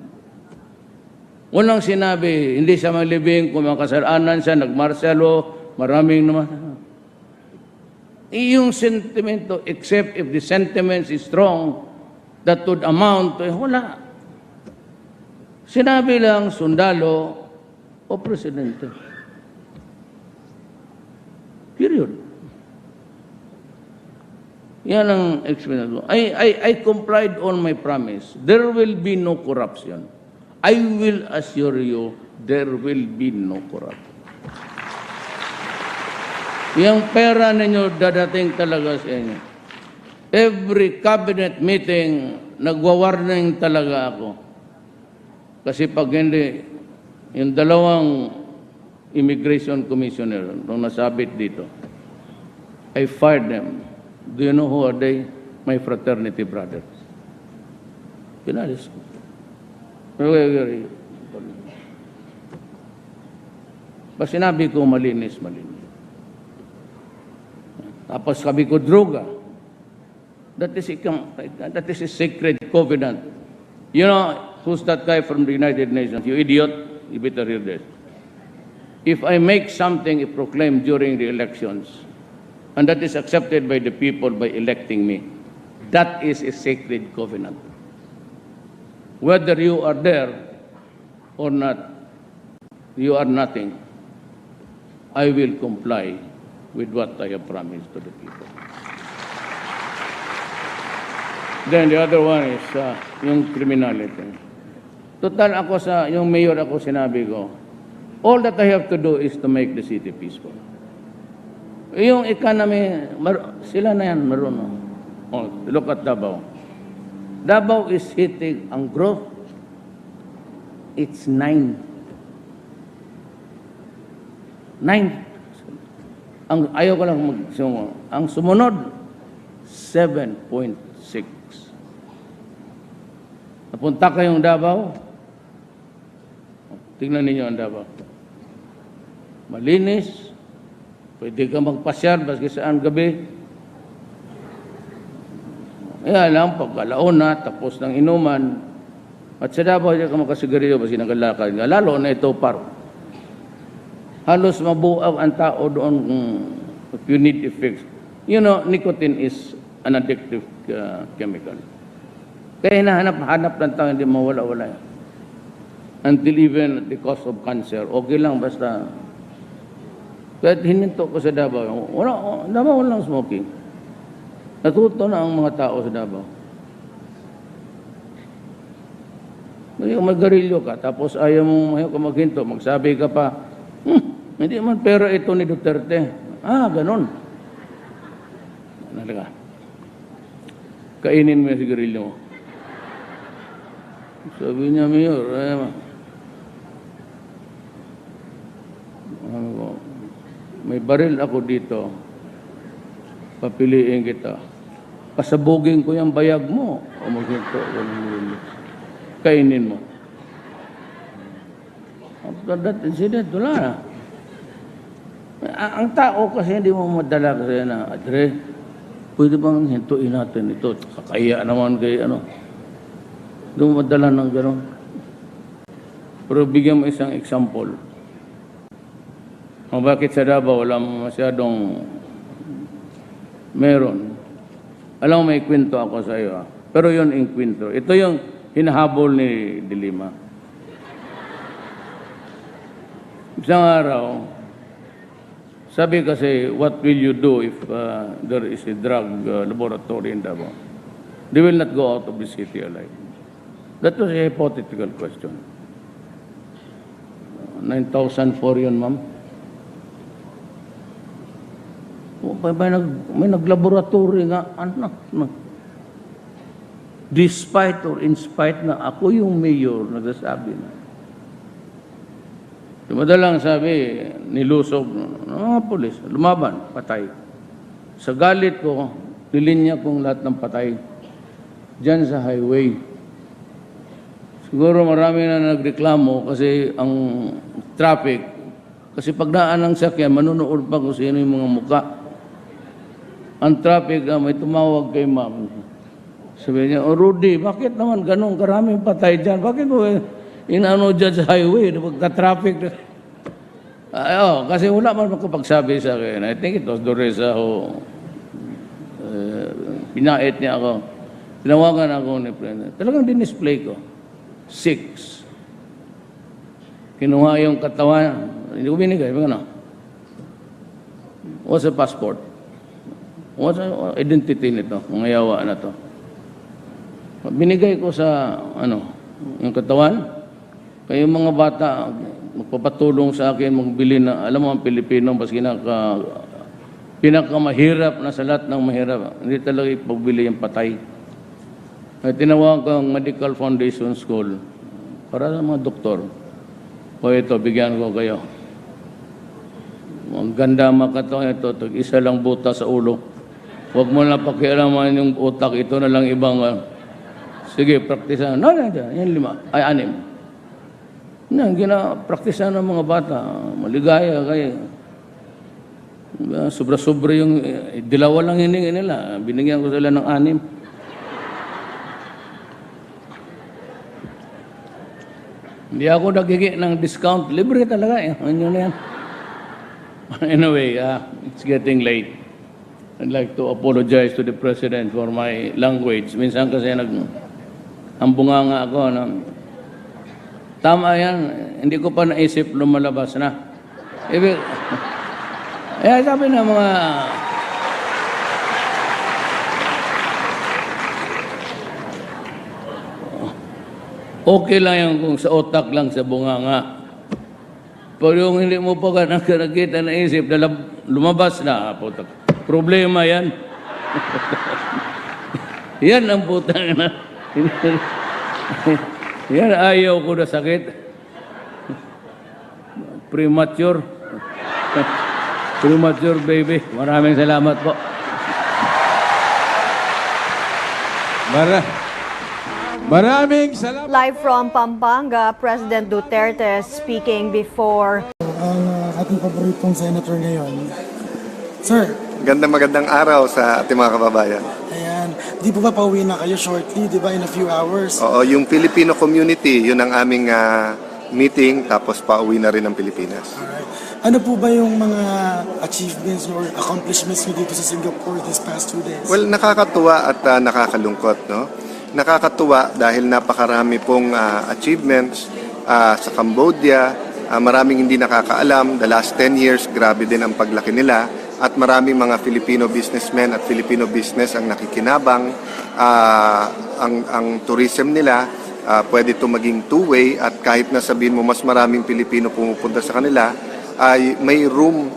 Walang sinabi, hindi siya maglibing, kung makasalanan siya, nagmarsyalo, maraming naman. Iyong sentimento, except if the sentiments is strong, that would amount to, wala. Sinabi lang, sundalo o presidente. Period. Yan ang experience ko. I complied on my promise. There will be no corruption. I will assure you, there will be no corruption. Yung pera ninyo dadating talaga sa inyo. Every cabinet meeting, nagwa-warning talaga ako. Kasi pag hindi, yung dalawang immigration commissioner, nung nasabit dito, I fired them. Do you know who are they? My fraternity brothers. Pinalis ko. Ba sinabi ko malinis. Tapos sabi ko droga. That is a sacred covenant. You know, who's that guy from the United Nations? You idiot, you better hear this. If I make something, I proclaim during the elections, and that is accepted by the people by electing me, that is a sacred covenant. Whether you are there or not, you are nothing. I will comply with what I have promised to the people. Then the other one is yung criminality. Total ako yung mayor ako sinabi ko, all that I have to do is to make the city peaceful. Yung economy, sila na yan marunong. Oh, look at Davao. Davao is hitting ang growth. It's 9. Ang ayaw ko lang magsungo. Ang sumunod, 7.6. Napunta kayong Davao. Tingnan ninyo ang Davao. Malinis. Pwede ka magpasyal baski saan gabi. Kaya lang, pagkalaon na, tapos ng inuman, at sa Davao, hindi ka makasigarilyo, basi nagalakad nga. Lalo na ito, halos mabuaw ang tao doon if you need effects. You know, nicotine is an addictive chemical. Kaya hinahanap-hanap ng tao, hindi mawala-wala. Until even at the cause of cancer, okay lang, basta. Kaya hininto ko sa Davao, walang smoking. Natuto na ang mga tao sa Davao. May magarilyo ka, tapos ayaw mo maghinto, magsabi ka pa, hindi man pera ito ni Duterte. Ganon. Nalaga. Kainin mo yung sigarilyo mo. Sabi niya, Mayor, may baril ako dito. Papiliin kita. Pasabugin ko yung bayag mo. O maghinto. Kainin mo. After that incident, wala na. Ang tao kasi hindi mo madala kasi na, Adre, pwede bang hintuin natin ito? Kakaya naman kay ano. Hindi mo madala ng gano'n. Pero bigyan mo isang example. Bakit sa Davao wala masyadong meron? Alam mo, may kwento ako sa iyo. Pero yun yung kwento. Ito yung hinahabol ni Dilima. Isang araw, sabi kasi, what will you do if there is a drug laboratory in Davao? They will not go out of the city alive. That was a hypothetical question. 9,004 yun, ma'am. May naglaboratory nga, despite or in spite na ako yung mayor, nagsasabi na. Madalang sabi, nilusog ng polis, lumaban, patay. Sa galit ko, nilinya kong lahat ng patay dyan sa highway. Siguro marami na nagreklamo kasi ang traffic, kasi pag daan ng sakyan, manunood pa kung sino yung mga muka. Ang traffic, may tumawag kay ma'am. Sabi niya, Rudy, bakit naman ganun karaming patay dyan? Bakit mo inano dyan sa highway, pagka-traffic? Kasi wala man makapagsabi sa akin. I think it was Doresa who pinait niya ako. Tinawagan ako ni President. Talagang dinisplay ko. 6. Kinuha yung katawan. Hindi ko binigay. Ano? What's a passport? What's a identity nito? Ang yawa na to. Binigay ko sa, yung katawan. Kaya yung mga bata, magpapatulong sa akin, magbili na, alam mo ang Pilipino, mas pinakamahirap na sa lahat ng mahirap. Hindi talaga ipagbili yung patay. Ay tinawag ko ang Medical Foundation School para sa mga doktor. O ito, bigyan ko kayo. Ang ganda makato ito, isa lang buta sa ulo. Huwag mo na pakialaman yung utak, ito na lang ibang, sige, praktisan. Yan 5, ay 6. Yan, praktisan ng mga bata. Maligaya kayo. Sobra-sobra yung, dilawa lang hiningi nila. Binigyan ko sila ng 6. Hindi ako nagiging ng discount. Libre talaga eh. Ano na yan? Anyway, it's getting late. I'd like to apologize to the President for my language. Minsan kasi ambunganga ako. Tama yan. Hindi ko pa naisip lumalabas na. Sabi na mga... Okay lang yan kung sa otak lang sa bunganga. Pero yung hindi mo pa nakita na isip, lumabas na. Problema yan. Yan ang putang na. Yan ayaw ko na sakit. Premature. Premature baby. Maraming salamat po. Maraming salamat. Live from Pampanga, President Duterte speaking before Ang ating paboritong senator ngayon. Sir, Magandang araw sa ating mga kababayan. ayan. Di po ba pauwi na kayo shortly, di ba, in a few hours? Oo, yung Filipino community, yun ang aming meeting, tapos pauwi na rin ng Pilipinas. Alright. Ano po ba yung mga achievements or accomplishments nyo dito sa Singapore this past 2 days? Well, nakakatuwa at nakakalungkot, no? Nakakatuwa dahil napakarami pong achievements sa Cambodia. Maraming hindi nakakaalam. The last 10 years, grabe din ang paglaki nila. at maraming mga Filipino businessmen at Filipino business ang nakikinabang. Ang tourism nila, pwede ito maging two-way at kahit na sabihin mo mas maraming Pilipino pumupunta sa kanila, ay may room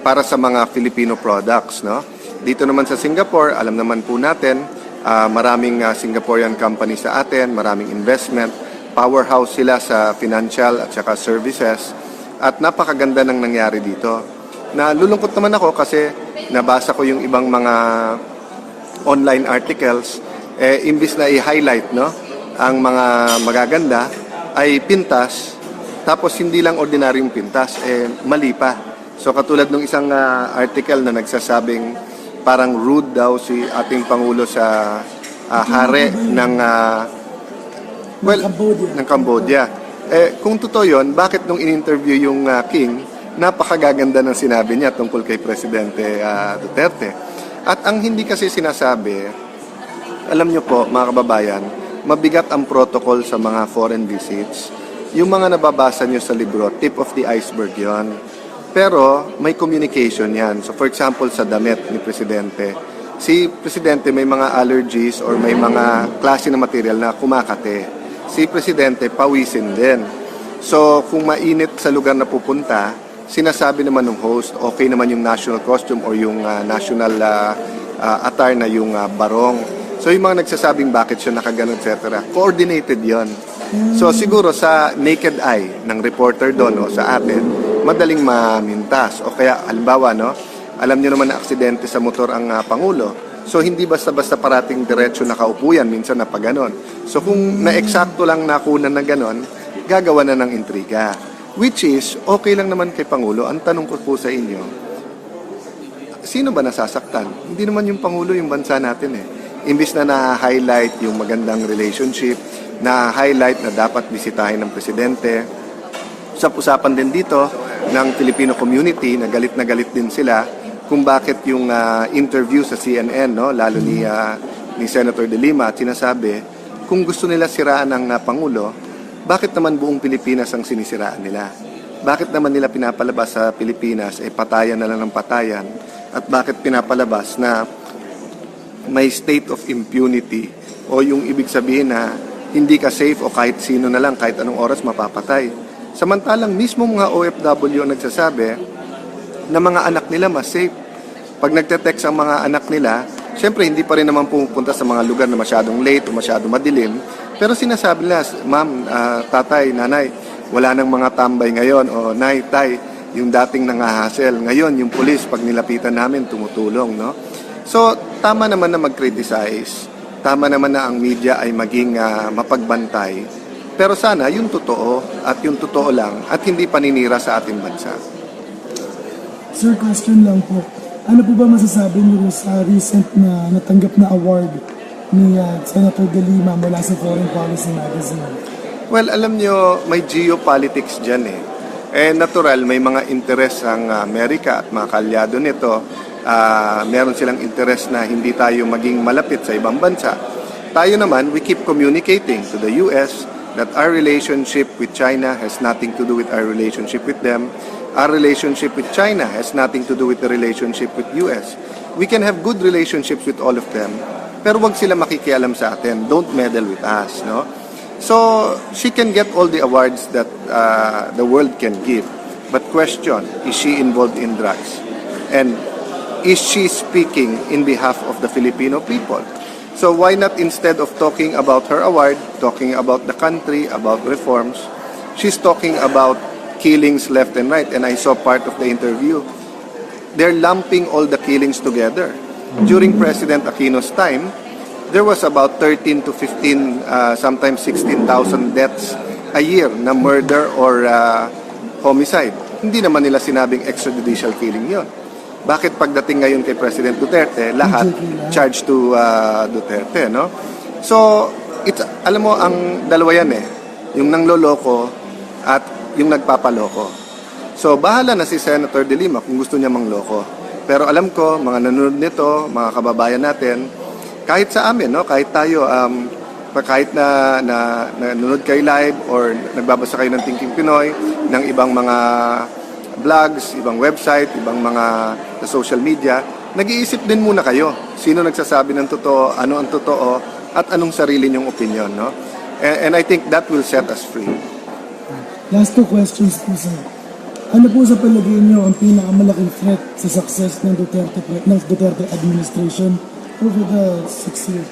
para sa mga Filipino products. No? Dito naman sa Singapore, alam naman po natin, maraming Singaporean company sa atin, maraming investment, powerhouse sila sa financial at saka services, at napakaganda ng nangyari dito. Nalulungkot naman ako kasi nabasa ko yung ibang mga online articles, imbis na i-highlight ang mga magaganda, ay pintas, tapos hindi lang ordinaryong pintas, mali pa. So katulad ng isang article na nagsasabing parang rude daw si ating Pangulo sa hari ng Cambodia. Kung totoo yun, bakit nung in-interview yung King, napakagaganda ng sinabi niya tungkol kay Presidente Duterte. At ang hindi kasi sinasabi, alam niyo po mga kababayan, mabigat ang protocol sa mga foreign visits. Yung mga nababasa niyo sa libro, tip of the iceberg yon. Pero may communication yan. So for example, sa damit ni Presidente, si Presidente may mga allergies or may mga klase ng material na kumakate. Si Presidente pawisin din. So kung mainit sa lugar na pupunta, sinasabi naman ng host, okay naman yung national costume or yung national attire na yung barong. So yung mga nagsasabing bakit siya nakaganon, etc. Coordinated yon. So siguro sa naked eye ng reporter doon sa atin, madaling mamintas. O kaya halimbawa, alam niyo naman na aksidente sa motor ang Pangulo. So hindi basta-basta parating diretso nakaupo yan, minsan na pa ganon. So kung na-eksakto lang nakunan na ganon, gagawa na ng intriga. Which is, okay lang naman kay Pangulo. Ang tanong ko po sa inyo, sino ba nasasaktan? Hindi naman yung Pangulo, yung bansa natin Imbis na na-highlight yung magandang relationship, na-highlight na dapat bisitahin ng Presidente. Usap-usapan din dito ng Filipino community, na galit din sila kung bakit yung interview sa CNN, lalo ni Senator De Lima, at sinasabi, kung gusto nila siraan ng Pangulo, bakit naman buong Pilipinas ang sinisiraan nila? Bakit naman nila pinapalabas sa Pilipinas, patayan na lang ng patayan? At bakit pinapalabas na may state of impunity o yung ibig sabihin na hindi ka safe o kahit sino na lang, kahit anong oras mapapatay? Samantalang mismo mga OFW ang nagsasabi na mga anak nila mas safe. Pag nagte-text ang mga anak nila, syempre hindi pa rin naman pupunta sa mga lugar na masyadong late o masyadong madilim. Pero sinasabi nila, ma'am, tatay, nanay, wala nang mga tambay ngayon. O nay, tay, yung dating nangahasel. Ngayon, yung pulis, pag nilapitan namin, tumutulong. So, tama naman na mag-criticize. Tama naman na ang media ay maging mapagbantay. Pero sana yung totoo at yung totoo lang at hindi paninira sa ating bansa. Sir, question lang po. Ano po ba masasabi niyo sa recent na natanggap na award ni Senator De Lima mula sa Foreign Policy Magazine? Well, alam nyo, may geopolitics dyan natural, may mga interes ang Amerika at mga kalyado nito. Meron silang interes na hindi tayo maging malapit sa ibang bansa. Tayo naman, we keep communicating to the US that our relationship with China has nothing to do with our relationship with them. Our relationship with China has nothing to do with the relationship with US. We can have good relationships with all of them, pero wag sila makikialam sa atin. Don't meddle with us, So, she can get all the awards that the world can give. But question, is she involved in drugs? And is she speaking in behalf of the Filipino people? So why not, instead of talking about her award, talking about the country, about reforms, she's talking about killings left and right. And I saw part of the interview. They're lumping all the killings together. During President Aquino's time, there was about 13 to 15, sometimes 16,000 deaths a year na murder or homicide. Hindi naman nila sinabing extrajudicial killing yon. Bakit pagdating ngayon kay President Duterte, lahat charged to Duterte, So, alam mo, ang dalawa yan yung nangloloko at yung nagpapaloko. So, bahala na si Senator De Lima kung gusto niya mangloko. Pero alam ko, mga nanonood nito, mga kababayan natin, kahit sa amin, kahit tayo, kahit na nanonood kayo live or nagbabasa kayo ng Thinking Pinoy, ng ibang mga vlogs, ibang website, ibang mga sa social media, nag-iisip din muna kayo. Sino nagsasabi ng totoo, ano ang totoo, at anong sarili niyong opinion, no? And I think that will set us free. Last two questions po, sir. Ano po sa palagay niyo ang pinakamalaking threat sa success ng Duterte administration over the 6 years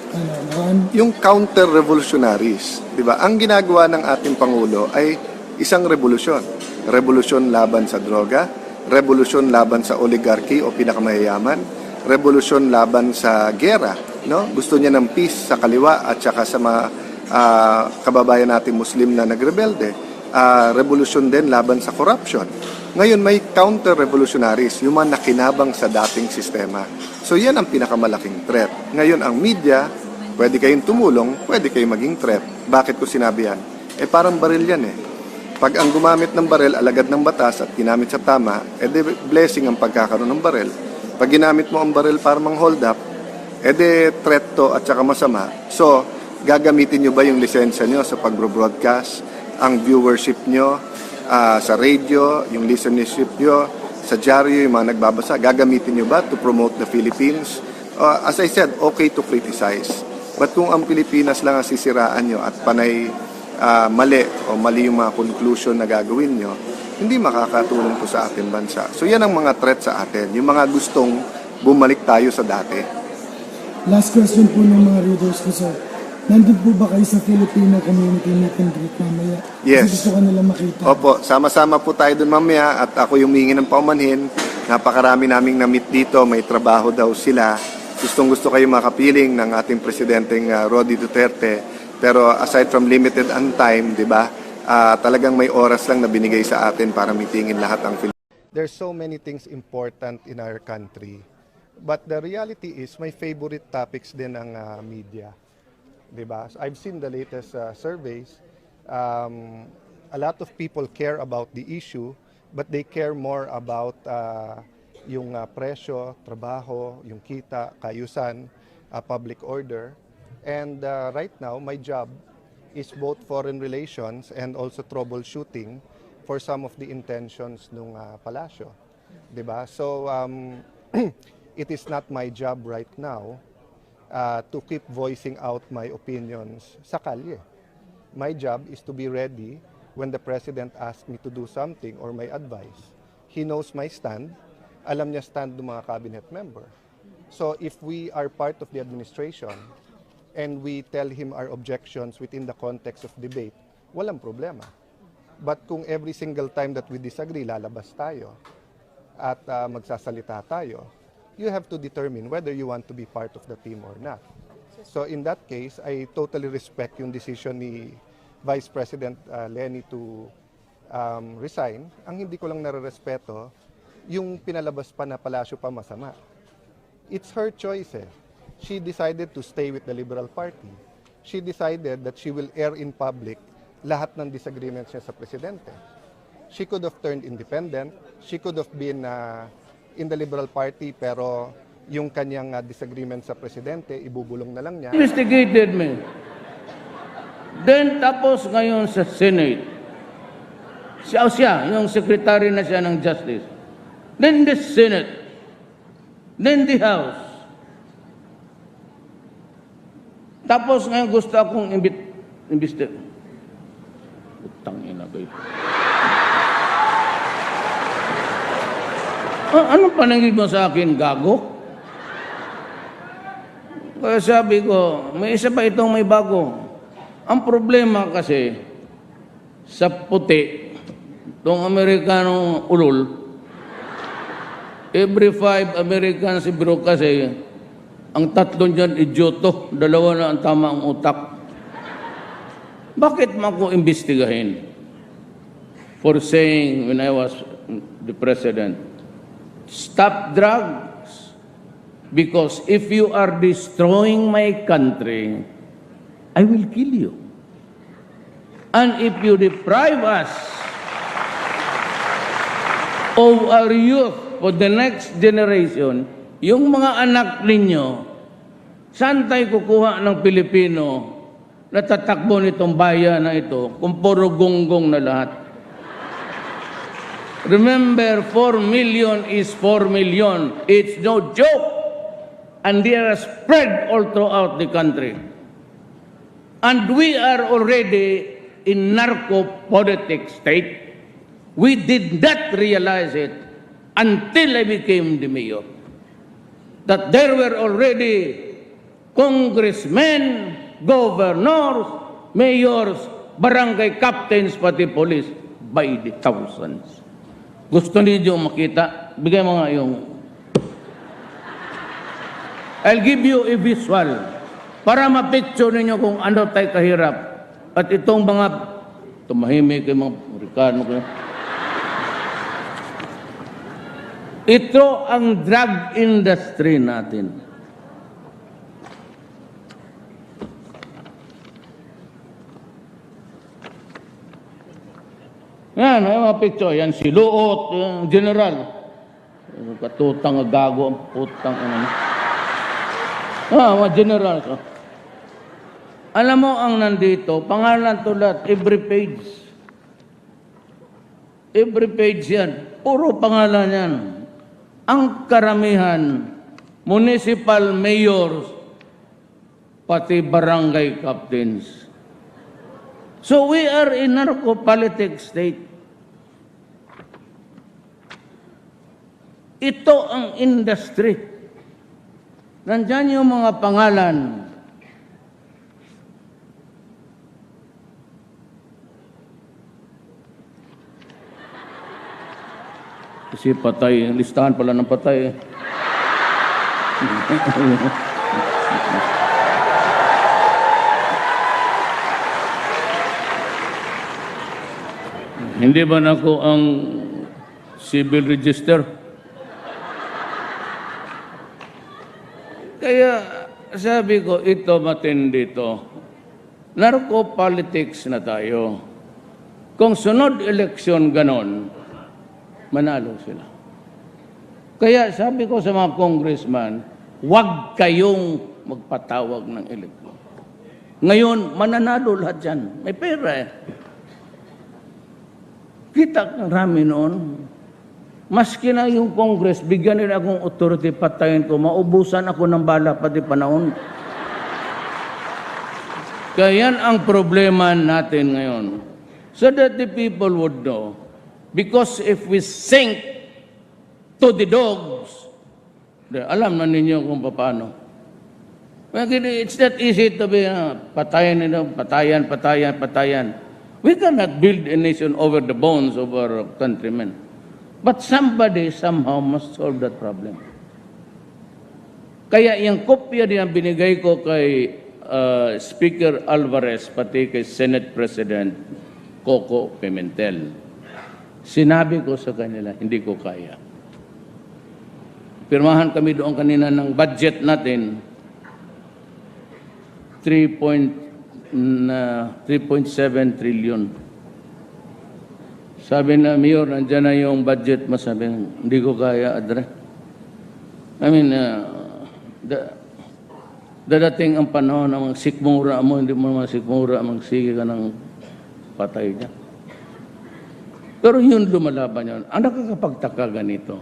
run? Yung counter-revolutionaries, di ba? Ang ginagawa ng ating Pangulo ay isang revolusyon. Revolusyon laban sa droga, revolusyon laban sa oligarchy o pinakamayayaman, revolusyon laban sa gera, no? Gusto niya ng peace sa kaliwa at saka sa mga kababayan natin Muslim na nagrebelde. Revolusyon din laban sa corruption. Ngayon may counter-revolutionaries, yung mga nakinabang sa dating sistema. So yan ang pinakamalaking threat. Ngayon ang media, pwede kayong tumulong, pwede kayong maging threat. Bakit ko sinabi yan? Parang baril yan . Pag ang gumamit ng baril, alagad ng batas at ginamit sa tama, blessing ang pagkakaroon ng baril. Pag ginamit mo ang baril para mang hold up, threat to at saka masama. So, gagamitin nyo ba yung lisensya nyo sa pag-broadcast? Ang viewership nyo sa radio, yung listenership nyo sa dyaryo, yung mga nagbabasa, gagamitin nyo ba to promote the Philippines? As I said, okay to criticize. But kung ang Pilipinas lang ang sisiraan nyo at panay mali o mali yung mga conclusion na gagawin nyo, hindi makakatulong po sa ating bansa. So yan ang mga threat sa atin, yung mga gustong bumalik tayo sa dati. Last question po ng mga readers ko, sir. Nandun po ba kayo sa Filipino community meet and greet mamaya? Yes. Kasi gusto ko nila makita. Opo, sama-sama po tayo dun mamaya at ako yung humingi ng paumanhin. Napakarami naming na-meet dito, may trabaho daw sila. Gustong-gusto kayo makapiling ng ating presidenteng Rody Duterte. Pero aside from limited on time, di ba, talagang may oras lang na binigay sa atin para meetingin lahat ang Filipino. There's so many things important in our country. But the reality is, my favorite topics din ng media. Diba? I've seen the latest surveys. A lot of people care about the issue, but they care more about yung presyo, trabaho, yung kita, kayusan, public order. And right now, my job is both foreign relations and also troubleshooting for some of the intentions ng palasyo. Diba? So, it is not my job right now to keep voicing out my opinions sa kalye. My job is to be ready when the President asks me to do something or my advice. He knows my stand. Alam niya stand ng mga cabinet member. So if we are part of the administration and we tell him our objections within the context of debate, walang problema. But kung every single time that we disagree, lalabas tayo at magsasalita tayo, you have to determine whether you want to be part of the team or not. So in that case, I totally respect yung decision ni Vice President Leni to resign. Ang hindi ko lang nare-respeto, yung pinalabas pa na palasyo pa masama. It's her choice . She decided to stay with the Liberal Party. She decided that she will air in public lahat ng disagreements niya sa presidente. She could have turned independent. She could have been in the Liberal Party, pero yung kanyang disagreement sa presidente, ibubulong na lang niya. Investigated me. Then tapos ngayon sa Senate, siya, yung secretary na siya ng Justice. Then the Senate. Then the House. Tapos ngayon gusto akong imbestigahan. Utang ina kayo. Anong panangig mo sa akin, gago? Kaya sabi ko, may isa pa itong may bago. Ang problema kasi, sa puti, itong Amerikanong ulol, every 5 Americans siguro kasi, ang tatlong dyan idyoto, dalawa na ang tamang utak. Bakit mo ako imbestigahin? For saying, when I was the president, stop drugs. Because if you are destroying my country, I will kill you. And if you deprive us of our youth for the next generation, yung mga anak ninyo, saan tayo kukuha ng Pilipino na tatakbo nitong bayan na ito kung puro gonggong na lahat? Remember, 4 million is 4 million. It's no joke. And they are spread all throughout the country. And we are already in narco-politic state. We did not realize it until I became the mayor. That there were already congressmen, governors, mayors, barangay captains, pati police by the thousands. Gusto niyo makita? Bigay mo nga yung... I'll give you a visual para ma-picture ninyo kung ano tayo kahirap. At itong mga tumahimik, yung mga Amerikano ko. Ito ang drug industry natin. Yan, may mga picture. Yan si Luot, yung general. Katutang gago, ang putang ano. Mga general. Alam mo ang nandito, pangalan tulad, every page. Every page yan. Puro pangalan yan. Ang karamihan, municipal mayors, pati barangay captains. So we are in narco-politic state. Ito ang industry. Nandyan yung mga pangalan. Kasi patay, listahan pala ng patay. Hindi ba ako ang civil register? Kaya sabi ko, ito matindi ito. Narco-politics na tayo. Kung sunod eleksyon ganon, manalo sila. Kaya sabi ko sa mga congressman, huwag kayong magpatawag ng eleksyon. Ngayon, mananalo lahat yan. May pera eh. Kita ng rami noon. Maski na yung Congress, bigyan nila akong authority, patayin ko, maubusan ako ng bala pati panahon. Kaya yan ang problema natin ngayon. So that the people would know. Because if we sink to the dogs, alam na ninyo kung paano. It's not easy to be patayan nila, patayan. We cannot build a nation over the bones of our countrymen. But somebody somehow must solve that problem. Kaya yung kopya din ang binigay ko kay Speaker Alvarez, pati kay Senate President Coco Pimentel. Sinabi ko sa kanila, hindi ko kaya. Pirmahan kami doon kanina ng budget natin, 3.7 trillion. Sabi na, Mayor, nandiyan na yung budget mo. Sabi, hindi ko kaya, Adre. I mean, dadating ang panahon na sikmura mo, hindi mo naman sikmura, magsige ka ng patay niya. Pero yun lumalaban yun. Ang nakakapagtaka ganito,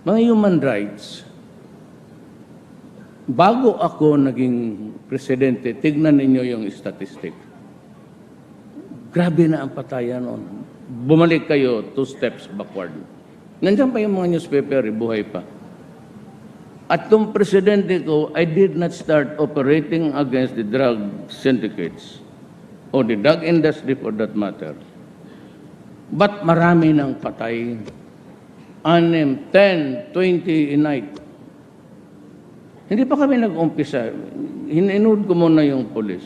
mga human rights, bago ako naging presidente, tignan ninyo yung statistic. Grabe na ang patayan noon. Bumalik kayo 2 steps backward. Nandiyan pa yung mga newspaper, buhay pa. At nung presidente ko, I did not start operating against the drug syndicates or the drug industry for that matter. But marami ng patay. 6, 10, 20 a night. Hindi pa kami nag-umpisa. Hininood ko muna yung police.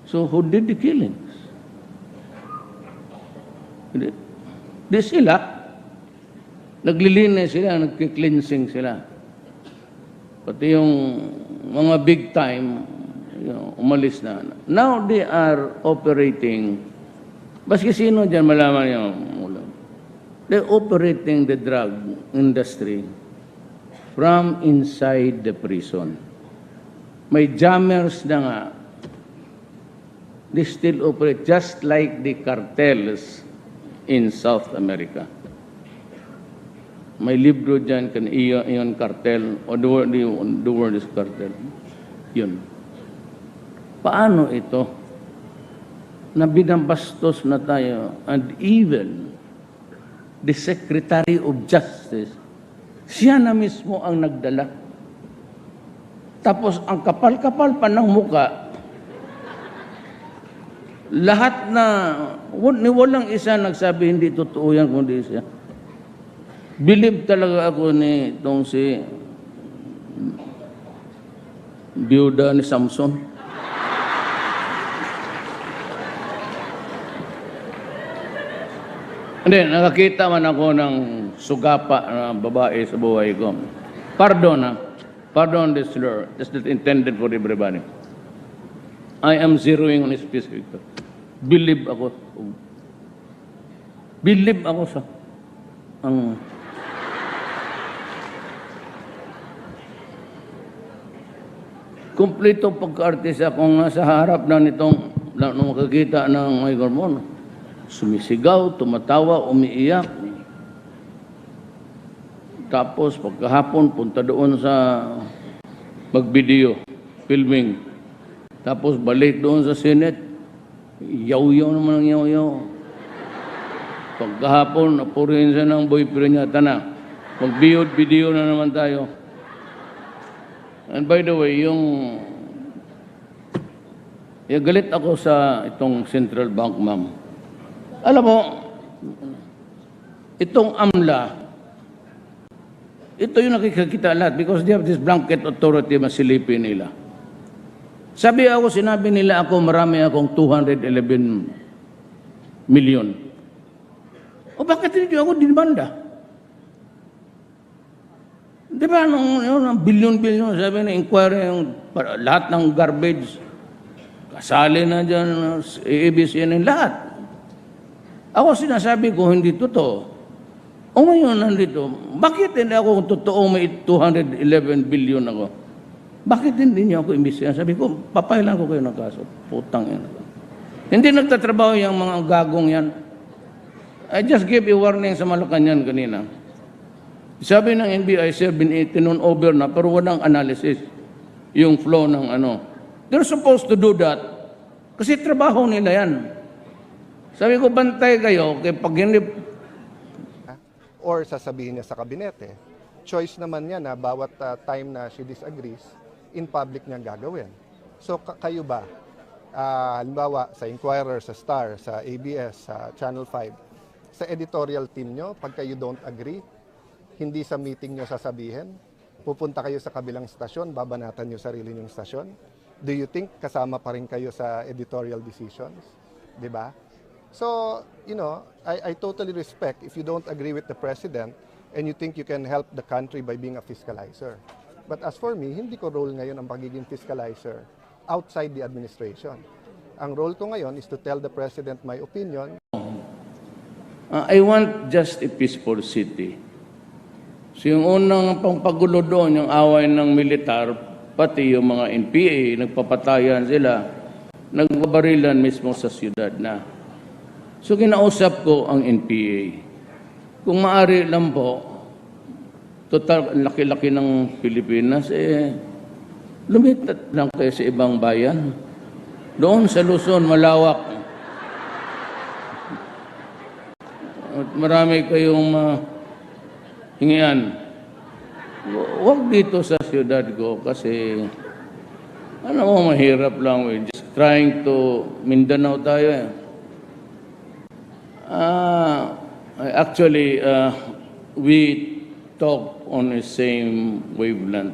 So who did the killings? Di sila. Naglilinis sila, nagki-cleansing sila. Pati yung mga big time, umalis na. Now they are operating, baski sino dyan malaman nyo, they're operating the drug industry from inside the prison. May jammers na nga. They still operate just like the cartels in South America. May libro dyan, kan Ion Cartel, o the word is cartel. Yun. Paano ito? Na binabastos na tayo, and even the Secretary of Justice, siya na mismo ang nagdala. Tapos ang kapal-kapal pa ng muka, lahat na, walang isa nagsabi hindi totoo yan kundi siya. Believe talaga ako ni itong si biyuda ni Samson. Hindi, nakakita man ako ng sugapa na babae sa buhay ko. Pardon this slur. This is intended for everybody. I am zeroing on a specific. Believe ako. Believe ako sa ang kumpleto pagka-artista kung nasa harap na nitong nung makakita ng may hormone. Sumisigaw, tumatawa, umiiyak. Tapos pagkahapon, punta doon sa mag-video, filming. Tapos balik doon sa Senate, yaw-yaw naman ang yaw-yaw. Pagkahapon, napurihin siya ng boyfriend niya, tana. Mag-video na naman tayo. And by the way, galit ako sa itong Central Bank, ma'am. Alam mo, itong AMLA, ito yung nakikita lahat because they have this blanket authority masilipin nila. Sinabi nila ako, marami akong 211 million. O bakit hindi ako dinbanda? Di ba, nung bilyon-bilyon, sabi na inquiry, lahat ng garbage, kasali na dyan, ABC na lahat. Ako sinasabi ko, hindi totoo. O ngayon nandito, bakit hindi ako totoo may 211 billion ako? Bakit hindi niyo ako imbisihan? Sabi ko, papailan ko kayo ng kaso. Putang yan. Hindi nagtatrabaho yung mga gagong yan. I just gave a warning sa Malacanang kanina. Sabi ng NBI, sir, tinun over na, pero walang analysis yung flow ng ano. They're supposed to do that. Kasi trabaho nila yan. Sabi ko, bantay kayo, kaya pag hindi... Or sasabihin niya sa kabinete, choice naman niya na bawat time na she disagrees, in public niya gagawin. So kayo ba, halimbawa sa Inquirer, sa Star, sa ABS, sa Channel 5, sa editorial team nyo, pag kayo don't agree, hindi sa meeting nyo sasabihin, pupunta kayo sa kabilang stasyon, babanatan nyo sarili nyong stasyon. Do you think kasama pa rin kayo sa editorial decisions? Diba? So, I totally respect if you don't agree with the president and you think you can help the country by being a fiscalizer. But as for me, hindi ko role ngayon ang pagiging fiscalizer outside the administration. Ang role ko ngayon is to tell the president my opinion. I want just a peaceful city. So yung unang pangpagulo doon, yung away ng militar, pati yung mga NPA, nagpapatayan sila, nagbabarilan mismo sa siyudad na. So kinausap ko ang NPA. Kung maaari lang po, total laki-laki ng Pilipinas, lumipat lang kayo sa ibang bayan. Doon sa Luzon, malawak. At marami kayong hingian. Huwag dito sa siyudad ko kasi mahirap lang. We're just trying to Mindanao tayo. Actually, we talk on the same wavelength.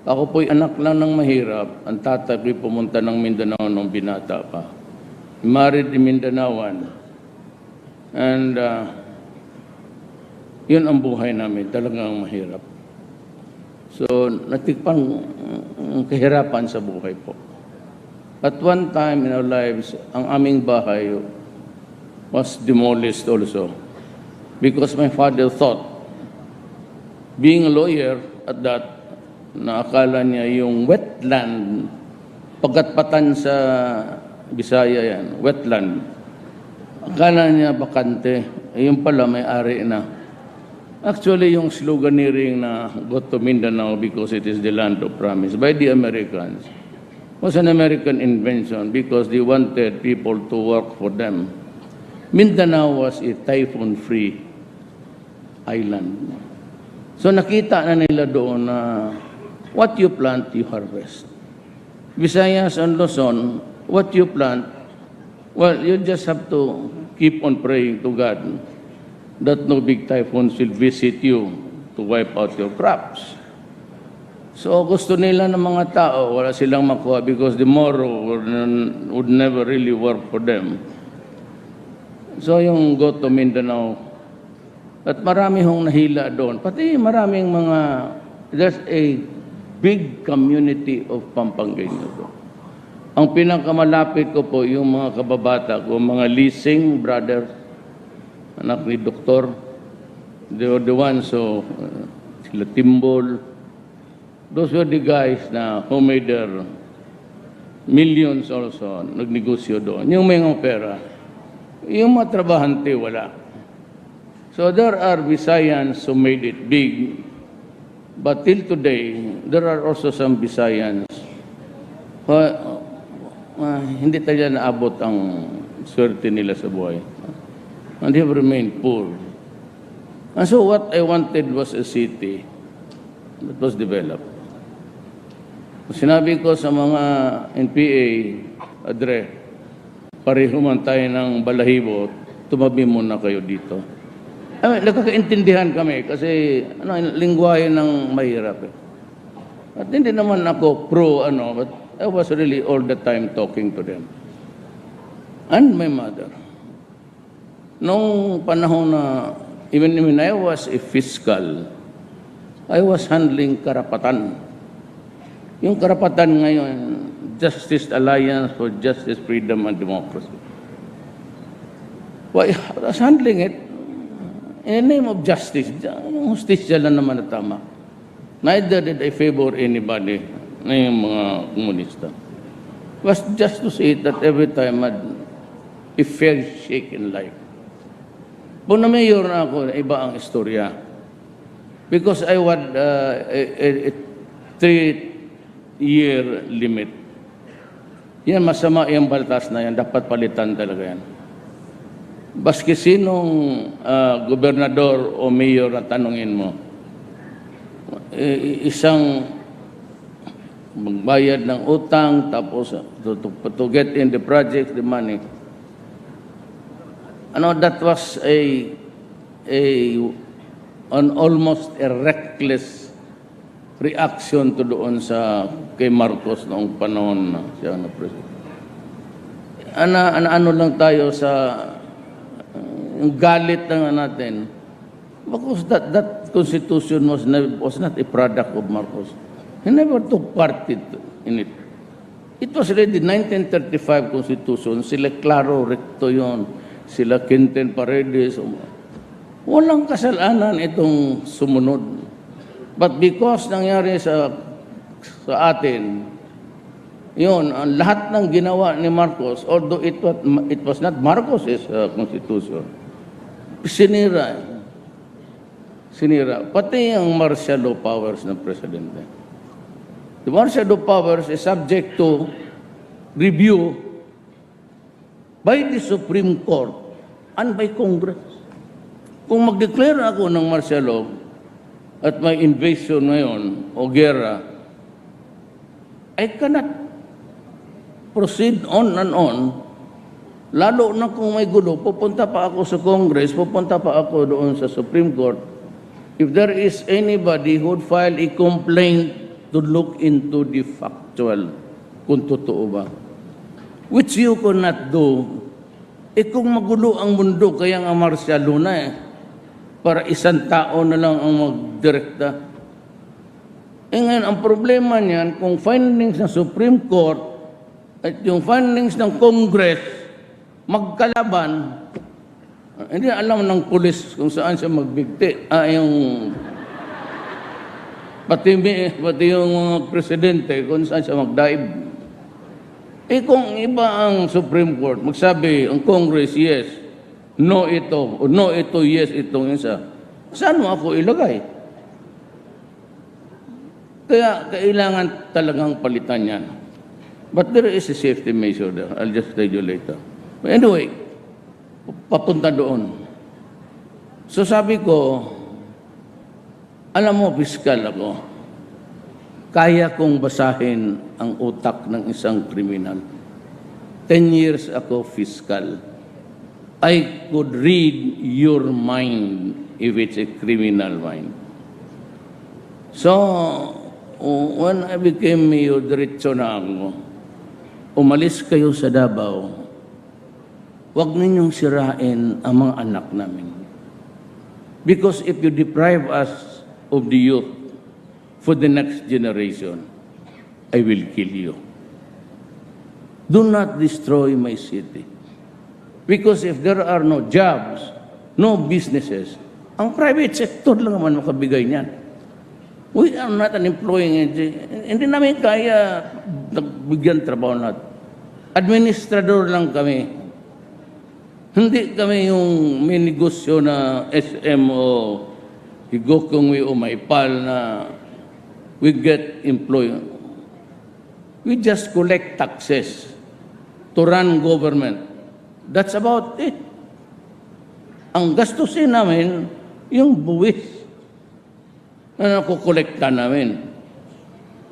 Ako po'y anak lang ng mahirap. Ang tatay ko'y pumunta ng Mindanao nung binata pa. Married in Mindanaoan. And yun ang buhay namin. Talagang mahirap. So, natikpan ang kahirapan sa buhay po. At one time in our lives, ang aming bahay was demolished also. Because my father thought, being a lawyer at that, na akala niya yung wetland, pagkatpatan sa Bisaya yan, wetland. Akala niya bakante. Yung pala may-ari na. Actually, yung sloganeering na go to Mindanao because it is the land of promise by the Americans was an American invention because they wanted people to work for them. Mindanao was a typhoon-free island. So nakita na nila doon na what you plant, you harvest. Visayas and Luzon, what you plant, well, you just have to keep on praying to God that no big typhoons will visit you to wipe out your crops. So gusto nila ng mga tao, wala silang makuha because the morrow would never really work for them. So yung go to Mindanao, at marami hong nahila doon. Pati maraming mga, there's a big community of Pampanggenyo doon. Ang pinakamalapit ko po, yung mga kababata ko, mga leasing brothers, anak ni Doktor, they were the ones, so, sila Timbol, those were the guys na who made their millions also, nagnegosyo doon. Yung may mga pera, yung mga trabahante, wala. So there are Visayans who made it big, but till today, there are also some Visayans hindi tayo naabot ang swerte nila sa buhay. And they have remained poor. And so what I wanted was a city that was developed. Sinabi ko sa mga NPA, Adre, pareho man tayo ng balahibo, tumabi muna kayo dito. Nagkakaintindihan kami kasi lingwahe ng mahirap. At hindi naman ako but I was really all the time talking to them. And my mother. Nung panahon na, even when I was a fiscal, I was handling karapatan. Yung karapatan ngayon, Justice Alliance for Justice, Freedom, and Democracy. Well, I was handling it in the name of justice. Yung justisya lang naman na tama. Neither did I favor anybody na yung mga komunista. It was just to say that every time I had a fair shake in life. Kung na-mayor na ako, iba ang istorya. Because I had a 3-year limit. Yan, masama yung baltas na yan. Dapat palitan talaga yan. Baski sinong gobernador o mayor na tanungin mo, isang magbayad ng utang, tapos to get in the project, the money. That was an almost a reckless reaction to doon sa kay Marcos noong panahon na siya na president. Ano lang tayo sa yung galit na natin. Because that constitution was not a product of Marcos. He never took part in it. It was already 1935 Constitution. Sila Claro Recto yun. Sila Quinten Paredes. Walang kasalanan itong sumunod. But because nangyari sa atin, yun, ang lahat ng ginawa ni Marcos, although it was not Marcos' Constitution, sinira. Pati ang martial law powers ng Presidente. The martial law powers is subject to review by the Supreme Court and by Congress. Kung mag-declare ako ng martial law at may invasion ngayon o gera, I cannot proceed on and on. Lalo na kung may gulo, pupunta pa ako sa Congress, pupunta pa ako doon sa Supreme Court. If there is anybody who would file a complaint to look into the factual, kung totoo ba. Which you cannot do. Kung magulo ang mundo, kaya nga martial law na para isang tao na lang ang magdirekta. Ngayon, ang problema niyan, kung findings ng Supreme Court at yung findings ng Congress magkalaban, hindi alam ng pulis kung saan siya magbigti. Pati yung mga presidente kung saan siya magdaib. Kung iba ang Supreme Court, magsabi ang Congress, yes, no ito, o no ito, yes itong isa. Saan mo ako ilagay? Kaya kailangan talagang palitan yan. But there is a safety measure there. I'll just tell you later. But anyway, papunta doon. So sabi ko, alam mo, piskal ako. Kaya kong basahin ang utak ng isang kriminal. 10 years ako fiscal. I could read your mind if it's a criminal mind. So, when I became mayor, diretso na ako. Umalis kayo sa Davao. Huwag ninyong sirain ang mga anak namin. Because if you deprive us of the youth for the next generation, I will kill you. Do not destroy my city. Because if there are no jobs, no businesses, ang private sector lang naman makabigay niyan. We are not an employing agency. Hindi namin kaya bigyan trabaho natin. Administrador lang kami. Hindi kami yung may negosyo na SM o higokong o maipal na we get employed. We just collect taxes to run government. That's about it. Ang gastusin namin, yung buwis na nakukolekta namin,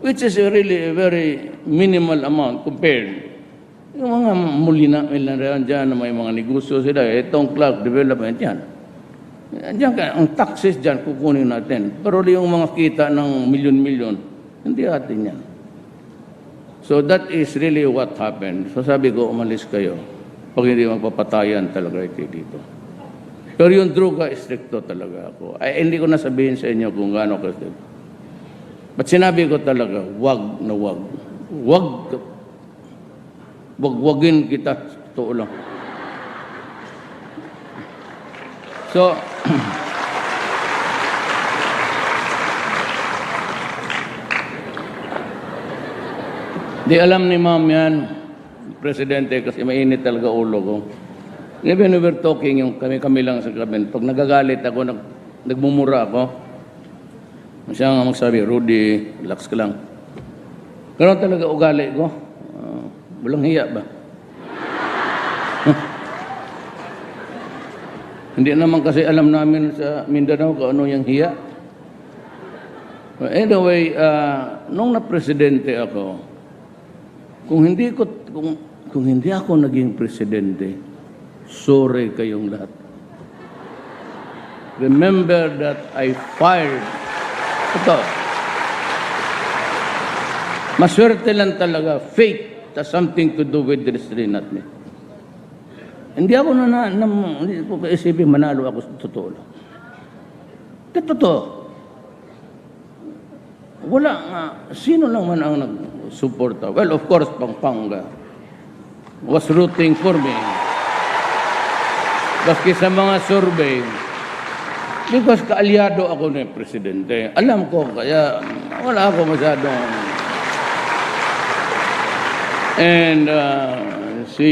which is really a very minimal amount compared. Yung mga muli namin lang dyan na may mga negosyo sila, itong Clark Development yan. Diyan ka, ang taxes dyan kukunin natin. Pero yung mga kita ng milyon-milyon, hindi atin yan. So that is really what happened. So sabi ko, umalis kayo. Pag hindi magpapatayan talaga ito dito. Pero yung droga, stricto talaga ako. Ay, hindi ko nasabihin sa inyo kung gaano ka stricto. But sinabi ko talaga, wag na wag. Wagwagin kita. Totoo lang. So, di alam ni ma'am yan, Presidente, kasi mainit talaga ulo ko. Even we were talking, yung kami lang sa kabinet, pag nagagalit ako, nagmumura ako, siya nga magsabi, Rudy, relax ka lang. Ganun talaga ugali ko. Walang hiya ba? Hindi naman kasi alam namin sa Mindanao kung ano yung hiya. Anyway, nung na-presidente ako, kung hindi ako naging presidente, sorry kayong lahat. Remember that I fired. Ito. Maswerte lang talaga. Fate has something to do with this, not me. Hindi ako hindi ko kaisipin manalo ako sa totoo lang. Totoo. Wala nga. Sino lang man ang nag-suporta? Well, of course, Pampanga was rooting for me. Baski sa mga survey, because kaalyado ako ng presidente. Alam ko, kaya wala ako masyadong... And si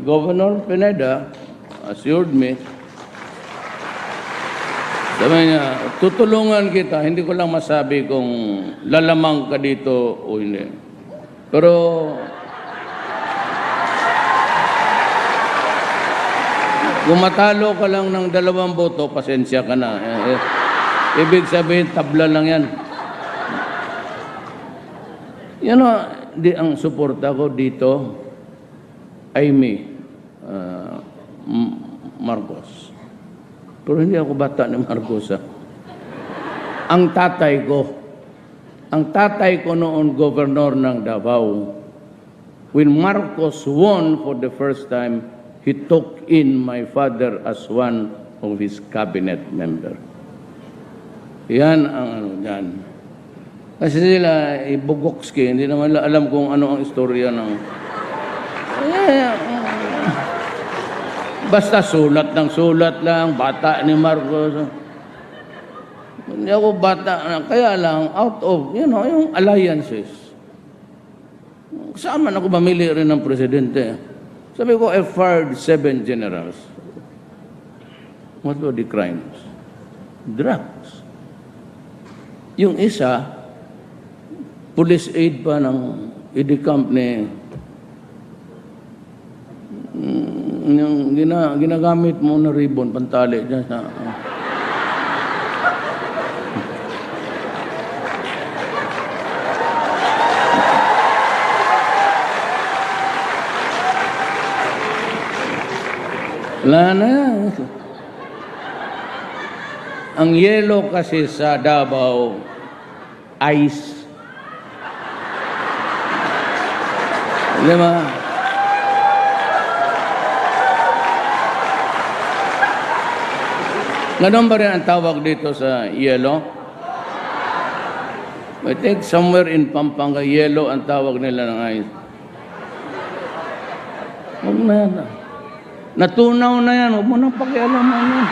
Governor Pineda assured me, sabi niya, tutulungan kita, hindi ko lang masabi kung lalamang ka dito o hindi. Pero kung matalo ka lang ng 2 boto, pasensya ka na. Ibig sabihin, tabla lang yan. You know, ang suporta ko dito ay Marcos. Pero hindi ako bata ni Marcos. Ang tatay ko noon, governor ng Davao, when Marcos won for the first time, he took in my father as one of his cabinet member. Yan ang ano dyan. Kasi sila, Bogokski, hindi naman alam kung ano ang istorya ng... Basta sulat lang, bata ni Marcos. Hindi ako bata, kaya lang, out of, yung alliances. Saan man ako mamili rin ng presidente? Sabi ko, I fired 7 generals. What were the crimes? Drugs. Yung isa, police aid pa ng IDCAMP ni yung ginagamit mo na ribbon, pantali dyan sa... Wala na. Ang yellow kasi sa Davao, ice. Di ba? Ganun ba rin ang tawag dito sa yellow? I think somewhere in Pampanga, yellow ang tawag nila ng ice. Huwag na yan. Natunaw na yan. Huwag mo nang pakialaman yan.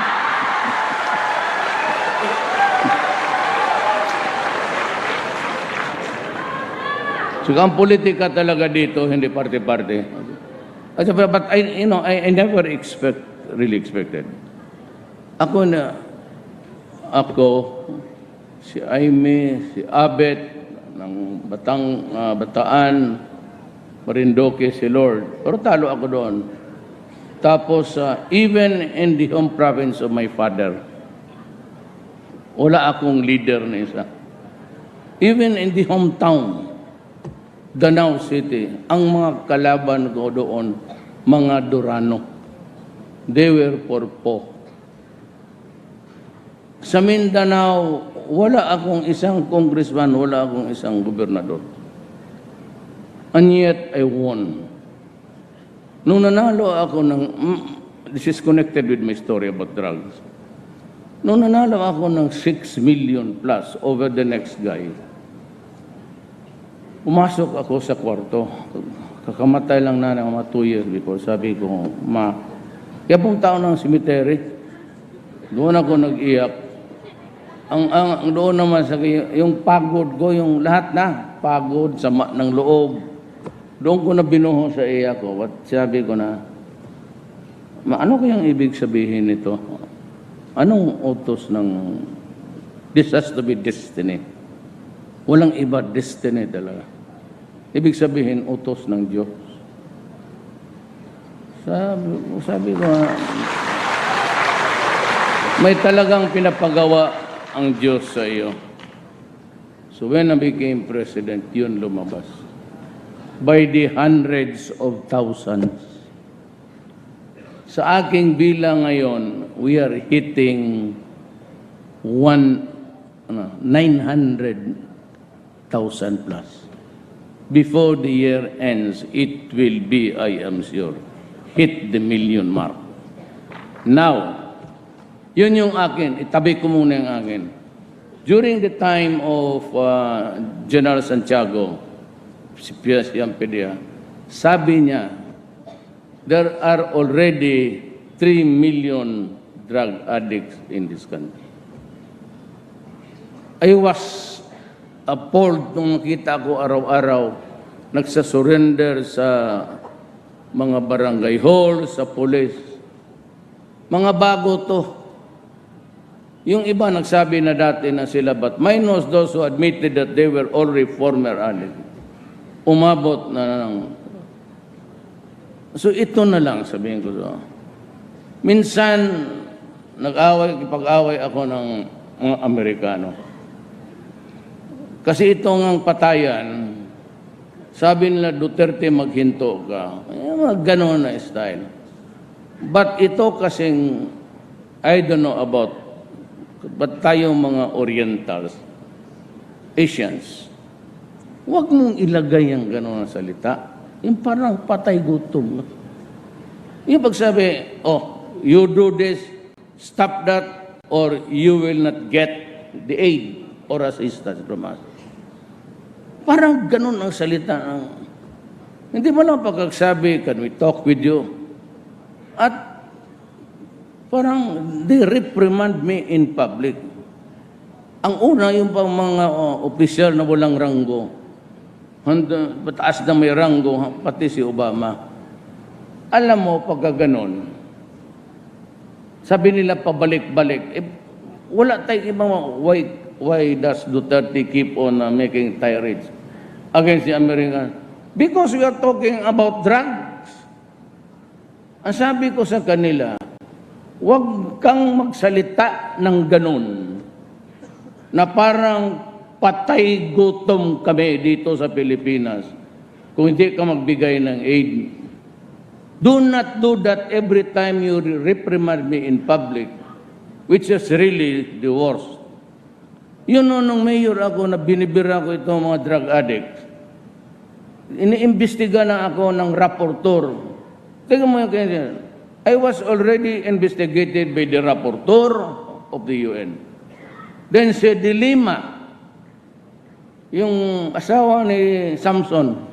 So, ang politika talaga dito, hindi party-party. But I never really expected. Ako, si Aimee, si Abet, ng Bataan, Marindoque, si Lord. Pero talo ako doon. Tapos, even in the home province of my father, wala akong leader na isa. Even in the hometown, Danao City, ang mga kalaban ko doon, mga Durano. They were for po. Sa Mindanao, wala akong isang congressman, wala akong isang gobernador. And yet, I won. Nung nanalo ako ng, this is connected with my story about drugs. Nung nanalo ako ng 6 million plus over the next guy, pumasok ako sa kwarto. Kakamatay lang na ng mga 2 years before. Sabi ko, Ma, kaya pong tao ng cemetery, doon ako nag-iyak. Ang doon naman sa yung pagod ko, yung lahat na, pagod, sama ng loob. Doon ko na binuho sa iya ko. At sabi ko na, ano kayang ibig sabihin nito? Anong utos ng, this has to be destiny. Walang iba, destiny talaga. Ibig sabihin, utos ng Diyos. Sabi ko, may talagang pinapagawa ang Diyos sa iyo. So when I became president, yun lumabas. By the hundreds of thousands. Sa aking bilang ngayon, we are hitting 900,000 plus. Before the year ends, it will be, I am sure, hit the million mark. Now, yun yung akin. Itabi ko muna yung akin. During the time of General Santiago, si Piaz Yampedia, sabi niya, there are already 3 million drug addicts in this country. I was appalled nung nakita ko araw-araw nagsasurrender sa mga barangay hall, sa police. Mga bago to. Yung iba nagsabi na dati na sila, but minus those who admitted that they were already former addicts. Umabot na lang. So ito na lang, sabihin ko so. Minsan, pag-away ako ng mga Amerikano. Kasi ito ang patayan, sabi nila Duterte maghinto ka. Mga ganon na style. But ito kasing, I don't know about, but tayong mga Orientals, Asians, huwag mong ilagay ang gano'n na salita. Yung parang patay gutom. Yung pagsabi, oh, you do this, stop that, or you will not get the aid or assistance from us. Parang gano'n ang salita. Hindi mo lang pagkagsabi, can we talk with you? At parang they reprimand me in public. Ang una, yung pang mga opisyal na walang ranggo, pataas na may ranggo, pati si Obama. Alam mo, pagka ganon, Sabi nila pabalik-balik. Eh, wala tayong ibang why does Duterte keep on making tirades against the Americans? Because we are talking about drugs. Ang sabi ko sa kanila, huwag kang magsalita ng ganun na parang patay gutom kami dito sa Pilipinas kung hindi ka magbigay ng aid. Do not do that every time you reprimand me in public, which is really the worst. Yun nung mayor ako na binibira ko itong mga drug addicts, iniimbestiga na ako ng rapporteur. Tingnan mo yung kanya. I was already investigated by the rapporteur of the UN. Then si De Lima, yung asawa ni Samson,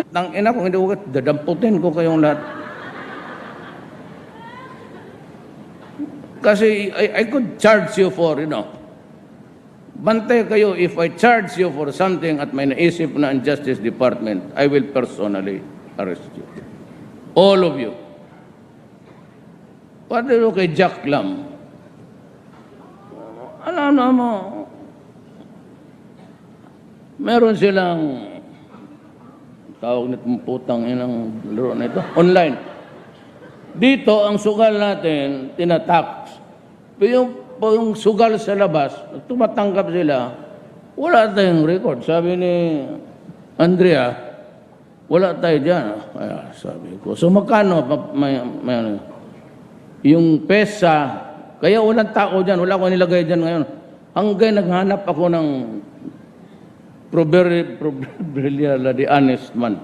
tangina kung hindi ko, dadamputin ko kayong lahat. Kasi I could charge you for, bantay kayo, if I charge you for something at may naisip na ang Justice Department, I will personally arrest you. All of you. Pati kay Jack Lam. Ano mo, meron silang tawag nitong putang inang laro na ito, online. Dito, ang sugal natin, tinatax. Pero yung sugal sa labas, tumatanggap sila, wala tayong record. Sabi ni Andrea, wala tayo dyan. Ay, sabi ko, so magkano? Yung pesa, kaya walang tao dyan, wala akong nilagay dyan ngayon. Hanggang naghanap ako ng proverbial the honest man.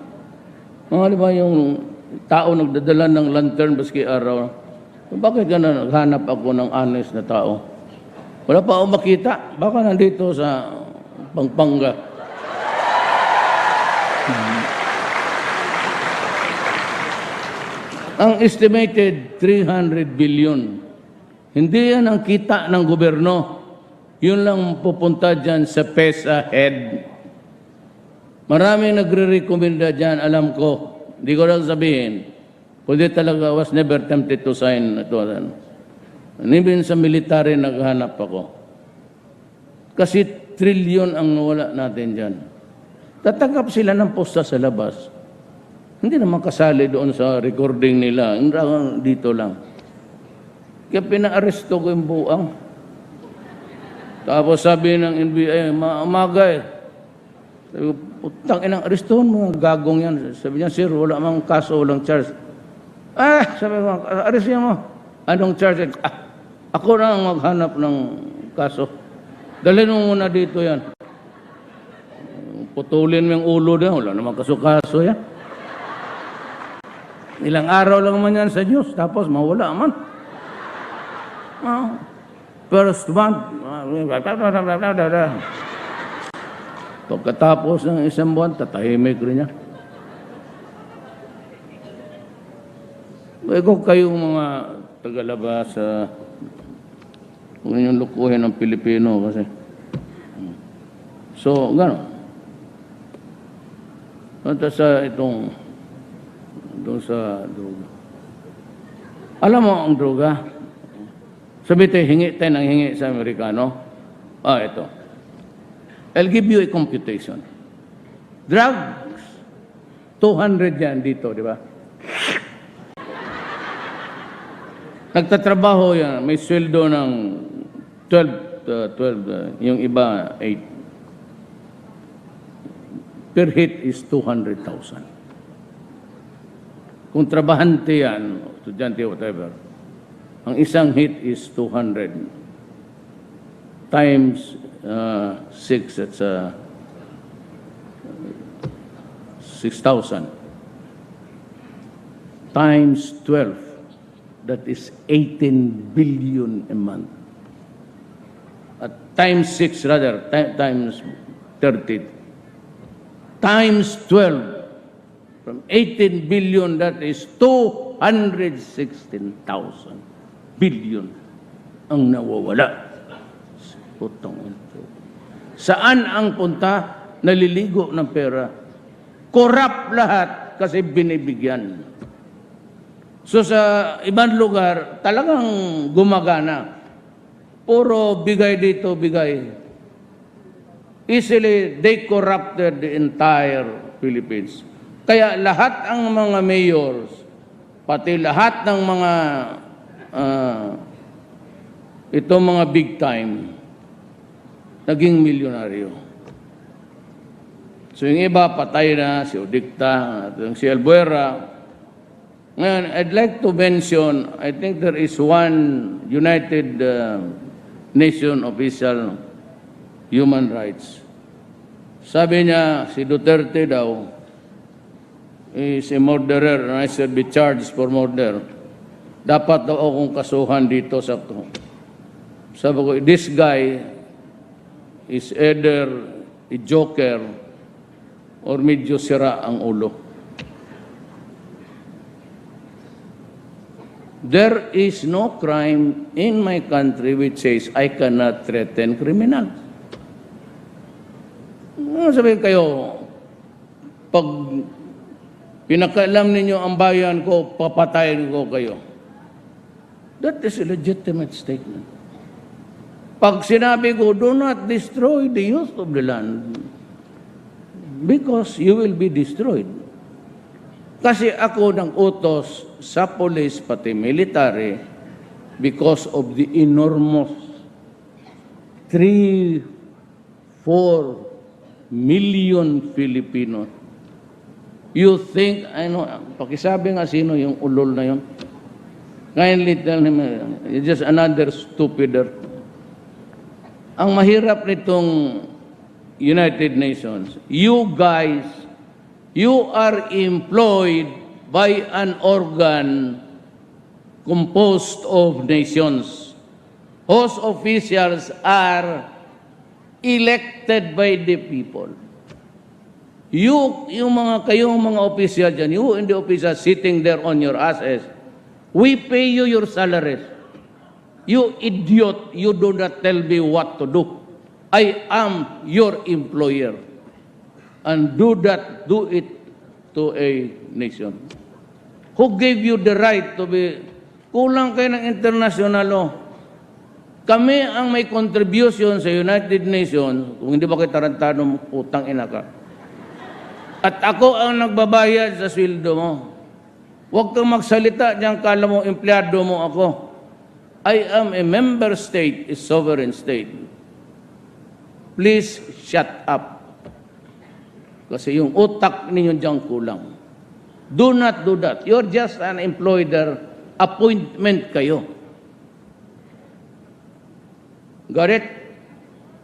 Di ba yung tao nagdadala ng lantern baski araw? Bakit gano'n naghanap ako ng honest na tao? Wala pa ako makita. Baka nandito sa Pampanga. Ang estimated 300 billion. Hindi yan ang kita ng gobyerno. Yun lang pupunta dyan sa PESA head. Maraming nagre-recommenda dyan, alam ko. Hindi ko lang sabihin. Kundi talaga, was never tempted to sign ito. Even sa military, naghanap ako. Kasi trilyon ang nawala natin dyan. Tatanggap sila ng posta sa labas. Hindi naman kasali doon sa recording nila. Dito lang. Kaya pina-aresto ko yung buang. Tapos sabi ng NBI, umaga eh. Sabi ko, putang inang arestuhan mga gagong yan. Sabi niya, sir, wala mang kaso, walang charge. Sabi ko, arestuhan mo. Anong charge? Ako na ang maghanap ng kaso. Dalhin mo muna dito yan. Putulin mo yung ulo na, wala namang kaso-kaso yan. Ilang araw lang man yan sa Diyos, tapos mawala man. First month, pagkatapos ng isang buwan, tatahimik rin niya. Kung kayong mga tagalabas, huwag niyong lukuhin ng Pilipino kasi. So, gano'n. Punta sa itong sa droga. Alam mo ang droga? Sabi tayo, hingi tayo ng hingi sa Amerikano. Ito. I'll give you a computation. Drugs, 200 yan dito, di ba? Nagtatrabaho yan, may sweldo ng 12, yung iba 8. Per hit is 200,000. Kung trabahante yan, estudyante, whatever, ang isang hit is 200 times 6, that's 6,000 times 12, that is 18 billion a month. At times 6 rather, times 30, times 12, from 18 billion, that is 216,000 billion ang nawawala. Putong ito. Saan ang punta? Naliligo ng pera. Corrupt lahat kasi binibigyan. So sa ibang lugar, talagang gumagana. Puro bigay dito, bigay. Easily, they corrupted the entire Philippines. Kaya lahat ang mga mayors, pati lahat ng mga itong mga big time, naging milyonaryo. So yung iba, patay na, si Udicta, si Albuera. Ngayon, I'd like to mention, I think there is one United Nation official, human rights. Sabi niya, si Duterte daw, is a murderer and I should be charged for murder. Dapat daw akong kasuhan dito sa to. Sabi ko, this guy is either a joker or medyo sira ang ulo. There is no crime in my country which says I cannot threaten criminals. Sabihin kayo, pag pinakailam ninyo ang bayan ko, papatayin ko kayo. That is a legitimate statement. Pag sinabi ko, do not destroy the youth of the land because you will be destroyed. Kasi ako nang utos sa police pati military because of the enormous 3-4 million Filipinos. You think, pakisabi nga sino yung ulol na yun? Kindly tell him, it's just another stupider. Ang mahirap nitong United Nations, you guys, you are employed by an organ composed of nations whose officials are elected by the people. Kayong mga official dyan, you and the officials sitting there on your asses, we pay you your salaries. You idiot, you do not tell me what to do. I am your employer. And do it to a nation. Who gave you the right to be, kulang kayo ng international law. Kami ang may contribution sa United Nations, kung hindi ba kayo tarantado, utang ina ka. At ako ang nagbabayad sa sweldo mo. Huwag kang magsalita diyan, kala mo empleyado mo ako. I am a member state, a sovereign state. Please shut up. Kasi yung utak ninyo diyan kulang. Do not do that. You're just an employer. Appointment kayo. Got it?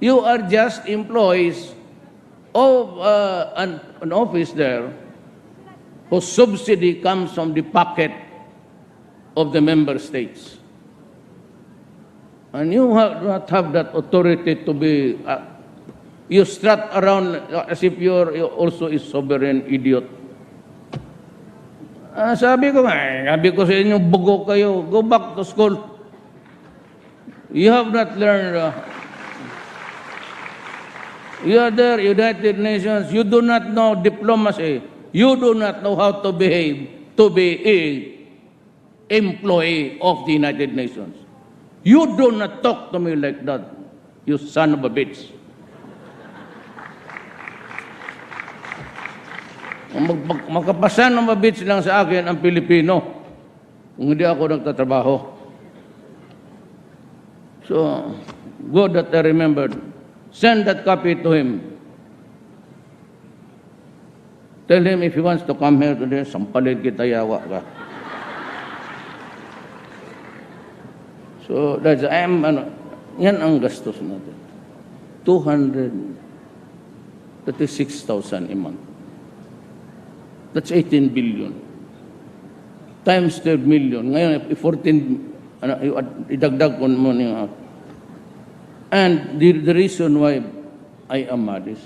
You are just employees of an office there whose subsidy comes from the pocket of the member states. And you do not have that authority to be, you strut around as if you're also a sovereign idiot. Sabi ko sa inyo, bugo kayo, go back to school. You have not learned, you are there, United Nations, you do not know diplomacy. You do not know how to behave to be an employee of the United Nations. You do not talk to me like that, you son of a bitch. Magkapasan ng mabits lang sa akin ang Pilipino kung hindi ako nagtatrabaho. So, good that I remembered. Send that copy to him. Tell him if he wants to come here today, sampalin kita, yawa ka. So, that's, yan ang gastos natin. 236,000 a month. That's 18 billion. Times 12 million. Ngayon, 14, idagdag ko mo niya. And the reason why I am mad is,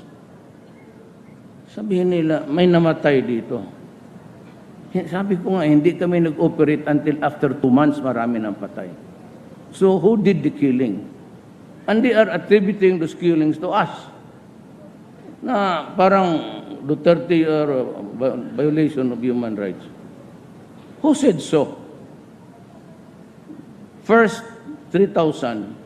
sabihin nila, may namatay dito. Sabi ko nga, hindi kami nag-operate until after 2 months, marami nang patay. So, who did the killing? And they are attributing those killings to us. na parang Duterte or violation of human rights. Who said so? First, 3,000